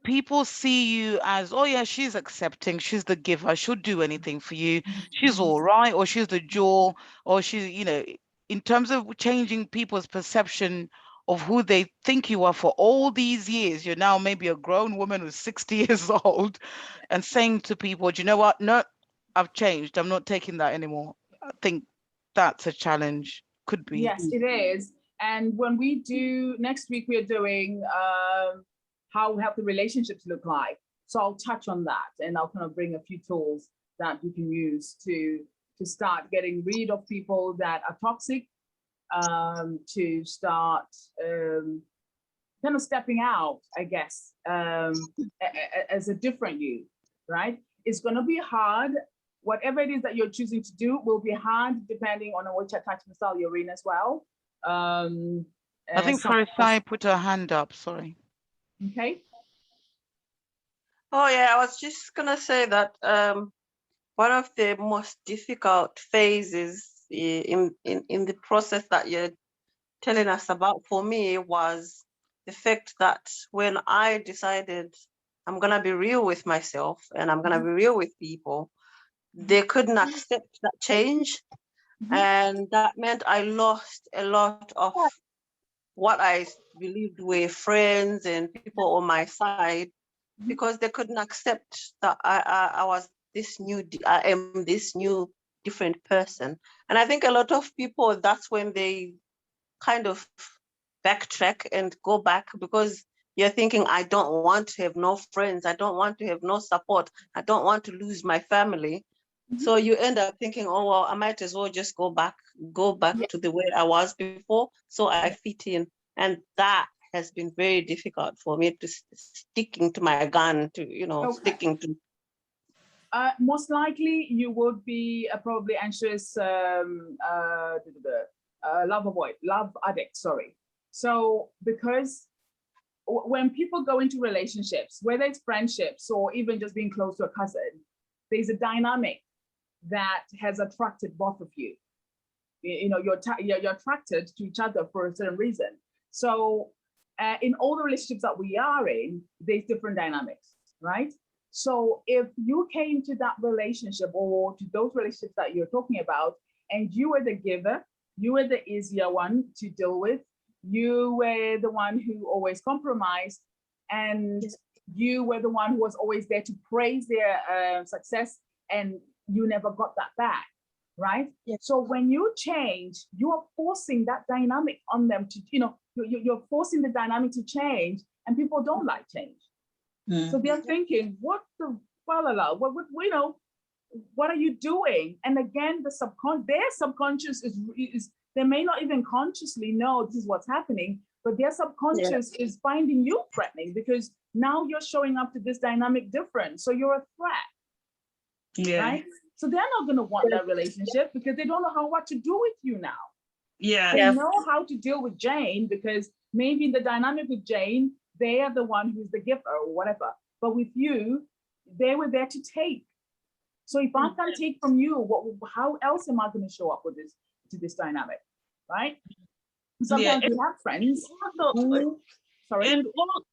people see you as, oh yeah, she's accepting, she's the giver, she'll do anything for you, she's all right, or she's the jewel, or she's, in terms of changing people's perception of who they think you are for all these years, you're now maybe a grown woman who's 60 years old and saying to people, do you know what? No, I've changed. I'm not taking that anymore. I think that's a challenge. Could be. Yes, it is. And when we do, next week we're doing how healthy relationships look like. So I'll touch on that, and I'll kind of bring a few tools that you can use to start getting rid of people that are toxic, to start kind of stepping out, I guess, as a different you, right? It's going to be hard. Whatever it is that you're choosing to do will be hard depending on which attachment style you're in as well. I think Farisai put her hand up, sorry. Okay. Oh yeah, I was just gonna say that one of the most difficult phases in the process that you're telling us about for me was the fact that when I decided I'm gonna be real with myself and I'm gonna be real with people, they couldn't accept that change. And that meant I lost a lot of what I believed were friends and people on my side, because they couldn't accept that I was this new, I am this new different person. And I think a lot of people, that's when they kind of backtrack and go back, because you're thinking, I don't want to have no friends. I don't want to have no support. I don't want to lose my family. So you end up thinking, oh, well, I might as well just go back to the way I was before, so I fit in. And that has been very difficult for me, to sticking to my gun, to, you know, sticking to. Most likely you would be probably anxious, love addict, sorry. So because when people go into relationships, whether it's friendships or even just being close to a cousin, there's a dynamic that has attracted both of you. You know, you're attracted to each other for a certain reason. So in all the relationships that we are in, there's different dynamics, right? So if you came to that relationship or to those relationships that you're talking about, and you were the giver, you were the easier one to deal with, you were the one who always compromised, and you were the one who was always there to praise their success, and you never got that back, right? Yes. So when you change, you are forcing that dynamic on them to, you know, you're forcing the dynamic to change, and people don't like change. So they're thinking, what the, what, you know, what are you doing? And again, their subconscious is, they may not even consciously know this is what's happening, but their subconscious is finding you threatening, because now you're showing up to this dynamic different. So you're a threat, right? So they're not going to want that relationship, because they don't know what to do with you now. They know how to deal with Jane, because maybe the dynamic with Jane, they are the one who's the giver or whatever. But with you, they were there to take. So if I can't take from you, how else am I going to show up with this dynamic, right? Sometimes we have friends who, sorry. And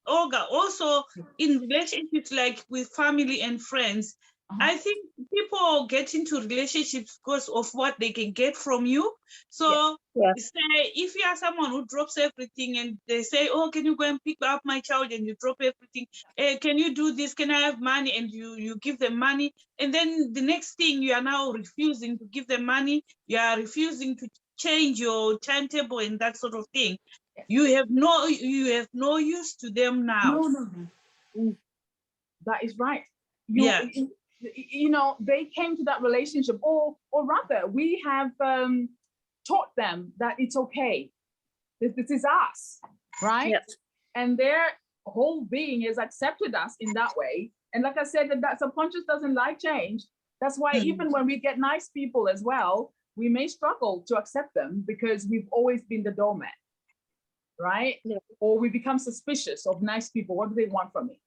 Olga, also in relationships like with family and friends, I think people get into relationships because of what they can get from you. So say if you are someone who drops everything and they say, oh, can you go and pick up my child, and you drop everything, can you do this, can I have money, and you give them money, and then the next thing you are now refusing to give them money, you are refusing to change your timetable and that sort of thing. You have no use to them now. No. That is right. You know, they came to that relationship, or rather, we have taught them that it's okay. This is us, right? Yes. And their whole being has accepted us in that way. And like I said, that subconscious doesn't like change. That's why even when we get nice people as well, we may struggle to accept them, because we've always been the doormat, right? Yeah. Or we become suspicious of nice people. What do they want from me,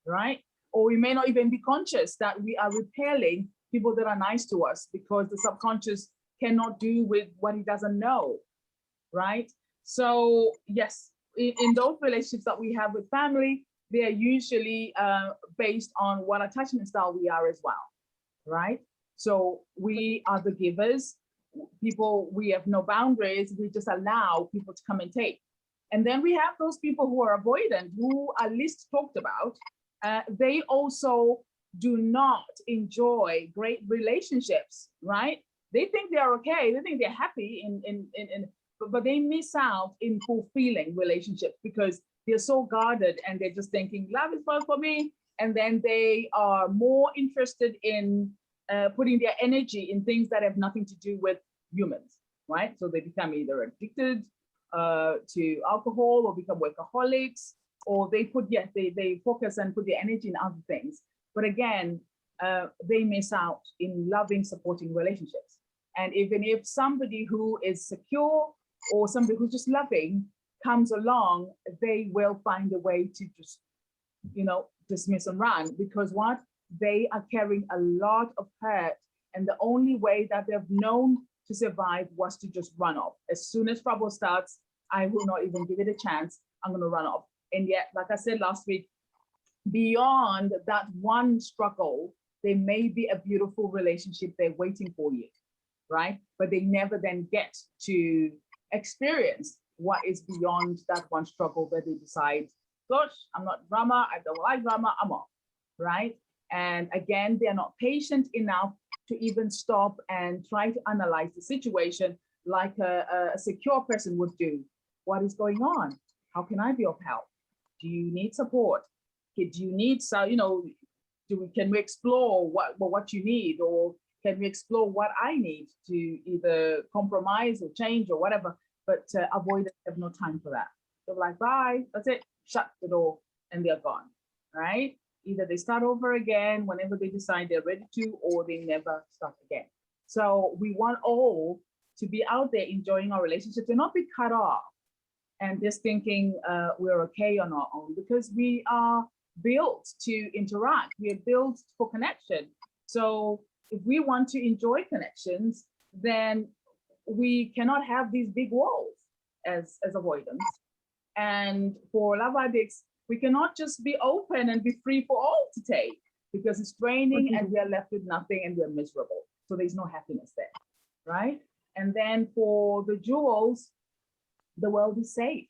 right? Or we may not even be conscious that we are repelling people that are nice to us, because the subconscious cannot do with what he doesn't know, right? So yes, in those relationships that we have with family, they are usually based on what attachment style we are as well, right? So we are the givers, people, we have no boundaries. We just allow people to come and take. And then we have those people who are avoidant, who are least talked about. They also do not enjoy great relationships, right? They think they're okay. They think they're happy but they miss out in fulfilling relationships because they're so guarded and they're just thinking love is fun for me. And then they are more interested in putting their energy in things that have nothing to do with humans, right? So they become either addicted to alcohol or become workaholics, or they focus and put their energy in other things. But again, they miss out in loving, supporting relationships. And even if somebody who is secure or somebody who's just loving comes along, they will find a way to just, dismiss and run, because what? They are carrying a lot of hurt. And the only way that they've known to survive was to just run off. As soon as trouble starts, I will not even give it a chance. I'm going to run off. And yet, like I said last week, beyond that one struggle, there may be a beautiful relationship there waiting for you, right? But they never then get to experience what is beyond that one struggle that they decide, gosh, I'm not drama, I don't like drama, I'm off, right? And again, they're not patient enough to even stop and try to analyze the situation like a secure person would do. What is going on? How can I be of help? Do you need support? Do you need, can we explore what you need, or can we explore what I need to either compromise or change or whatever? But avoiders have no time for that. They're like, bye, that's it, shut the door, and they're gone, right? Either they start over again whenever they decide they're ready to, or they never start again. So we want all to be out there enjoying our relationships and not be cut off and just thinking we're okay on our own, because we are built to interact. We are built for connection. So if we want to enjoy connections, then we cannot have these big walls as avoidance. And for love addicts, we cannot just be open and be free for all to take, because it's draining and we are left with nothing and we're miserable. So there's no happiness there, right? And then for the jewels, the world is safe,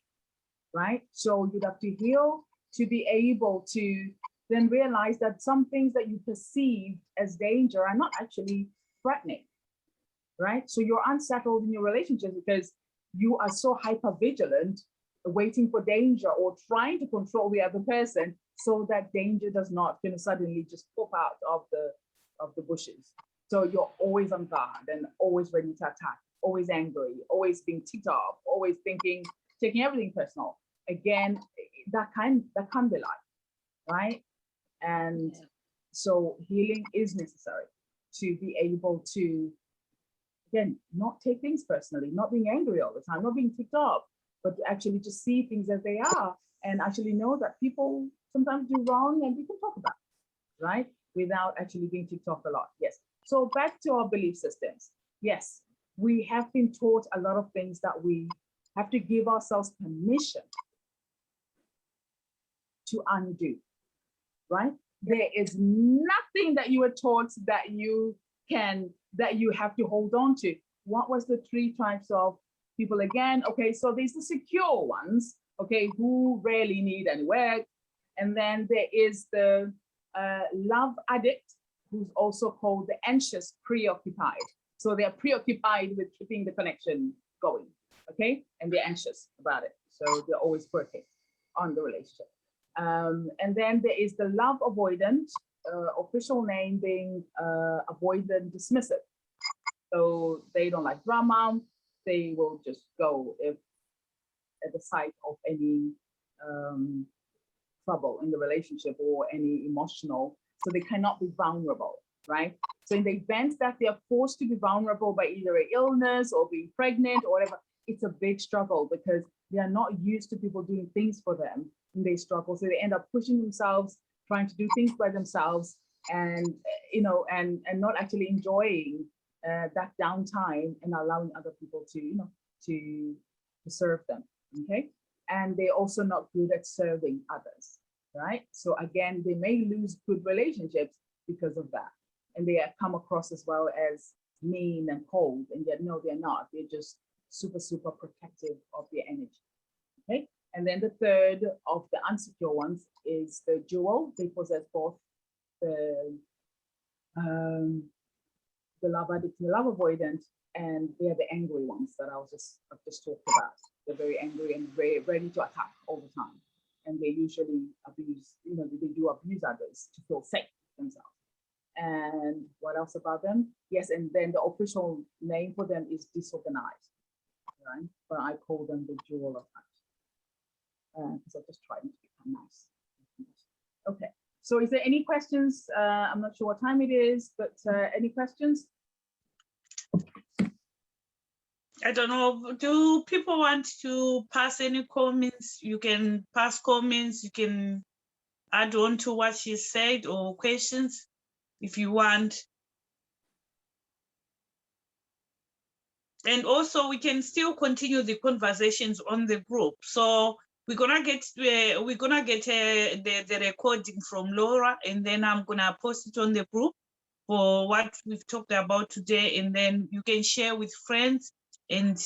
right? So you'd have to heal to be able to then realize that some things that you perceived as danger are not actually threatening, right? So you're unsettled in your relationship because you are so hyper vigilant, waiting for danger or trying to control the other person so that danger does not suddenly just pop out of the bushes. So you're always on guard and always ready to attack, always angry, always being ticked off, always thinking, taking everything personal. Again, that can't be life, right? And so healing is necessary to be able to, again, not take things personally, not being angry all the time, not being ticked off, but to actually just see things as they are and actually know that people sometimes do wrong and we can talk about it, right? Without actually being ticked off a lot. Yes. So back to our belief systems. Yes, we have been taught a lot of things that we have to give ourselves permission to undo, right? There is nothing that you were taught that you have to hold on to. What was the 3 types of people again? Okay, so there's the secure ones, okay, who rarely need any work. And then there is the love addict, who's also called the anxious preoccupied. So they're preoccupied with keeping the connection going, okay? And they're anxious about it. So they're always working on the relationship. And then there is the love avoidant, official name being avoidant dismissive. So they don't like drama. They will just go if at the sight of any trouble in the relationship or any emotional, so they cannot be vulnerable, right? So in the event that they are forced to be vulnerable by either an illness or being pregnant or whatever, it's a big struggle because they are not used to people doing things for them and they struggle. So they end up pushing themselves, trying to do things by themselves and, and not actually enjoying that downtime and allowing other people to, to serve them, okay? And they're also not good at serving others, right? So again, they may lose good relationships because of that. And they come across as well as mean and cold, and yet no, they're not. They're just super, super protective of their energy. Okay. And then the third of the unsecure ones is the dual. They possess both the love addict and the love avoidant, and they are the angry ones that I've just talked about. They're very angry and very ready to attack all the time. And they usually abuse, they do abuse others to feel safe themselves. And what else about them? Yes, and then the official name for them is disorganized, right? But I call them the dual of that, because I'm just trying to become nice. Okay, so is there any questions? I'm not sure what time it is, but any questions? I don't know, do people want to pass any comments? You can pass comments, you can add on to what she said, or questions if you want. And also we can still continue the conversations on the group. So we're gonna get the recording from Laura, and then I'm gonna post it on the group for what we've talked about today, and then you can share with friends and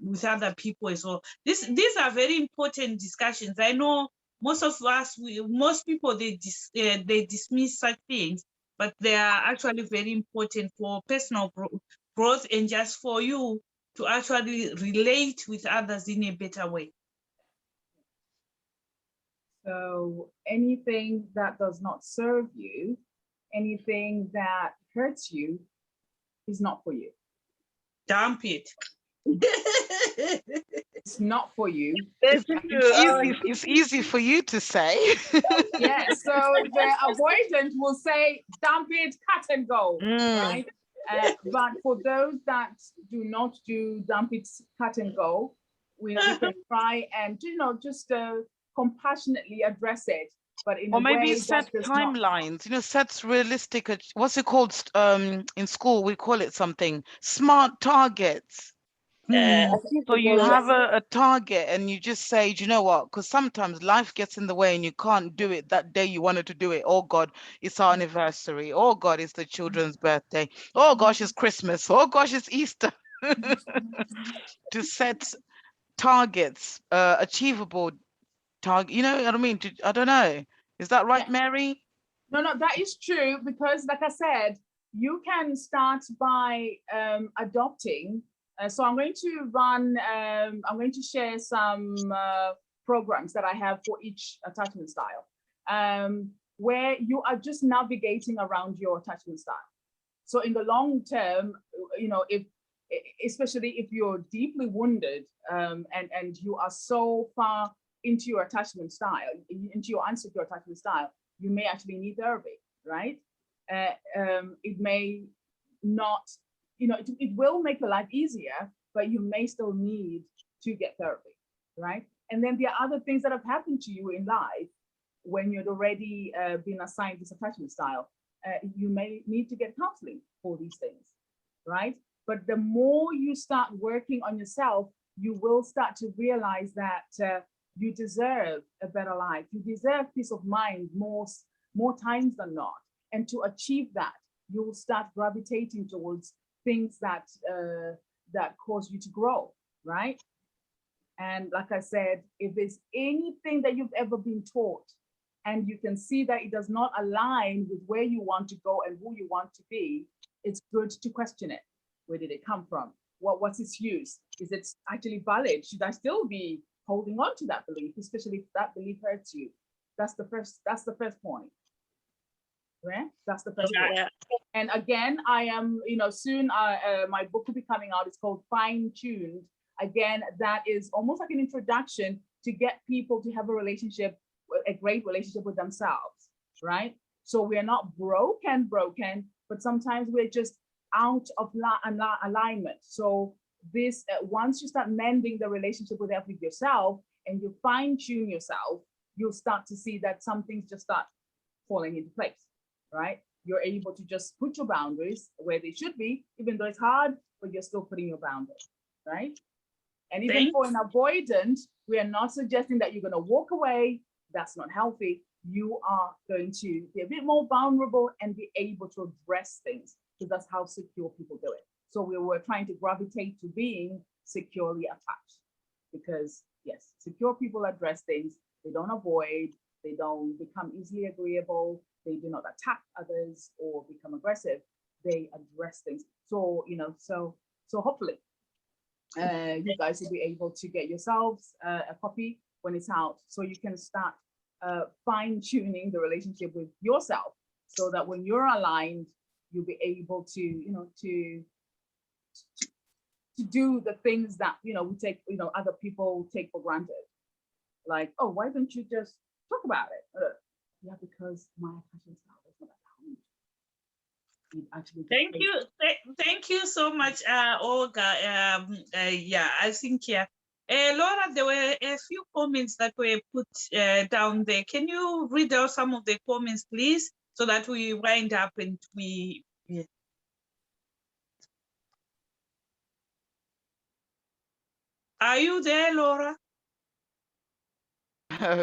with other people as well. These are very important discussions. I know most of us, most people, they dismiss such things, but they are actually very important for personal growth and just for you to actually relate with others in a better way. So anything that does not serve you, anything that hurts you, is not for you. Dump it. It's not for you. It's easy for you to say. Yeah, so the avoidant will say, dump it, cut and go, right? But for those that do not do dump it, cut and go, we can try and, just compassionately address it, but in Or a maybe way set that does not. timelines, set realistic, what's it called in school? We call it something, smart targets. So you have a target and you just say, do you know what? Because sometimes life gets in the way and you can't do it that day you wanted to do it. Oh God, it's our anniversary. Oh God, it's the children's birthday. Oh gosh, it's Christmas. Oh gosh, it's Easter. To set targets, achievable target, you know what I mean? I don't know. Is that right, Yeah. Mary? No, that is true, because like I said, you can start by adopting. So I'm going to share some programs that I have for each attachment style, where you are just navigating around your attachment style. So in the long term, especially if you're deeply wounded and you are so far into your attachment style, into your unsecure attachment style, you may actually need therapy, right? It may not, it will make your life easier, but you may still need to get therapy, right? And then there are other things that have happened to you in life when you'd already been assigned this attachment style. You may need to get counseling for these things, right? But the more you start working on yourself, you will start to realize that you deserve a better life. You deserve peace of mind more times than not. And to achieve that, you will start gravitating towards things that cause you to grow, right? And like I said, if there's anything that you've ever been taught and you can see that it does not align with where you want to go and who you want to be, it's good to question it. Where did it come from? What's its use? Is it actually valid? Should I still be holding on to that belief, especially if that belief hurts you? That's the first point. Right? That's the first point. And again, I am, soon my book will be coming out. It's called Fine Tuned. Again, that is almost like an introduction to get people to have a great relationship with themselves, right? So we're not broken, but sometimes we're just out of alignment. So this, once you start mending the relationship with yourself and you fine tune yourself, you'll start to see that some things just start falling into place, right? You're able to just put your boundaries where they should be, even though it's hard, but you're still putting your boundaries, right? And even for an avoidant, we are not suggesting that you're going to walk away. That's not healthy. You are going to be a bit more vulnerable and be able to address things. because that's how secure people do it. So we were trying to gravitate to being securely attached, because yes, secure people address things. They don't avoid, they don't become easily agreeable, they do not attack others or become aggressive. They address things. So, you know, so hopefully you guys will be able to get yourselves a copy when it's out, so you can start fine-tuning the relationship with yourself, so that when you're aligned, you'll be able to, you know, to do the things that, you know, we take, you know, other people take for granted. Like, oh, why don't you just talk about it? Yeah, because my passion style is not that. Thank you so much, Olga. Yeah, I think Laura, there were a few comments that were put down there. Can you read out some of the comments, please, so that we wind up and we. Yeah. Are you there, Laura?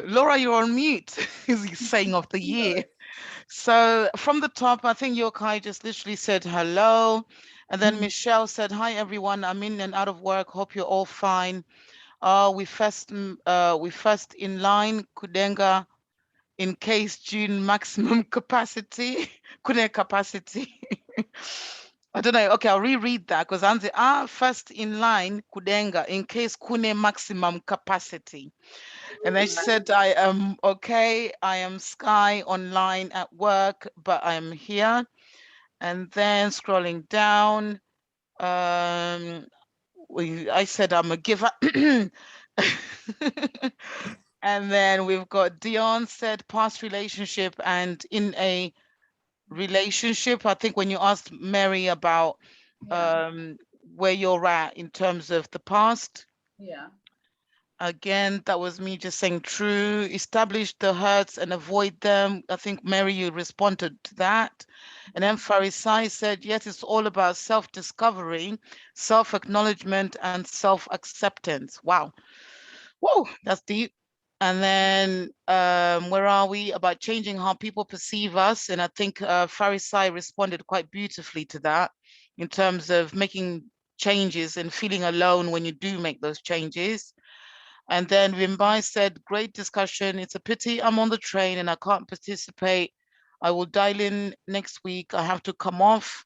Laura, you're on mute, is he saying of the year. So from the top, I think Yokai just literally said hello. And then Michelle said, hi, everyone. I'm in and out of work. Hope you're all fine. We first in line, Kudenga, in case June maximum capacity, Kune capacity. I don't know. Okay, I'll reread that because I'm first in line, Kudenga, in case Kune maximum capacity. And then she said, I am okay. I am Sky online at work, but I'm here. And then scrolling down, I said I'm a giver. And then we've got Dion said past relationship and in a relationship. I think when you asked Mary about where you're at in terms of the past. Yeah. Again, that was me just saying true, establish the hurts and avoid them. I think, Mary, you responded to that. And then Farisai said, yes, it's all about self-discovery, self-acknowledgement, and self-acceptance. Wow. Whoa, that's deep. And then where are we? About changing how people perceive us. And I think Farisai responded quite beautifully to that in terms of making changes and feeling alone when you do make those changes. And then Wimbai said, great discussion. It's a pity I'm on the train and I can't participate. I will dial in next week. I have to come off.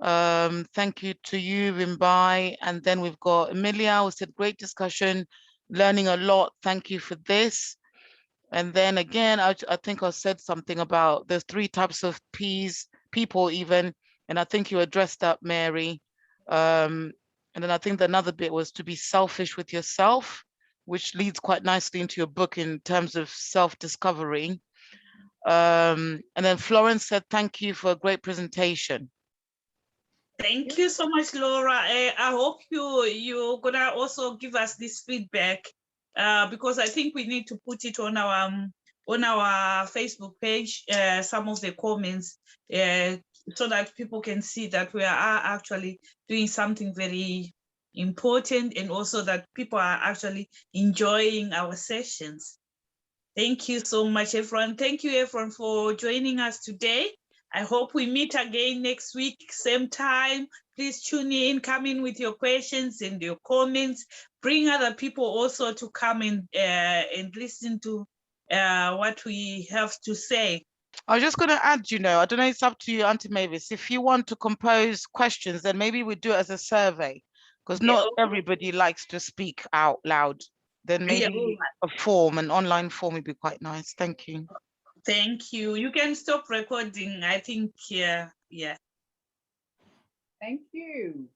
Thank you to you, Wimbai. And then we've got Emilia who said, great discussion, learning a lot. Thank you for this. And then again, I think I said something about there's 3 types of people even. And I think you addressed that, Mary. And then I think another bit was to be selfish with yourself, which leads quite nicely into your book in terms of self-discovery. And then Florence said, thank you for a great presentation. Thank you so much, Laura. I hope you're gonna also give us this feedback because I think we need to put it on our Facebook page, some of the comments, so that people can see that we are actually doing something very important, and also that people are actually enjoying our sessions. Thank you so much, everyone. Thank you, everyone, for joining us today. I hope we meet again next week, same time. Please tune in, come in with your questions and your comments. Bring other people also to come in and listen to what we have to say. I was just going to add, I don't know, it's up to you, Auntie Mavis. If you want to compose questions, then maybe we do it as a survey, because not everybody likes to speak out loud. Then maybe a form, an online form would be quite nice. Thank you. Thank you. You can stop recording, I think, yeah. Thank you.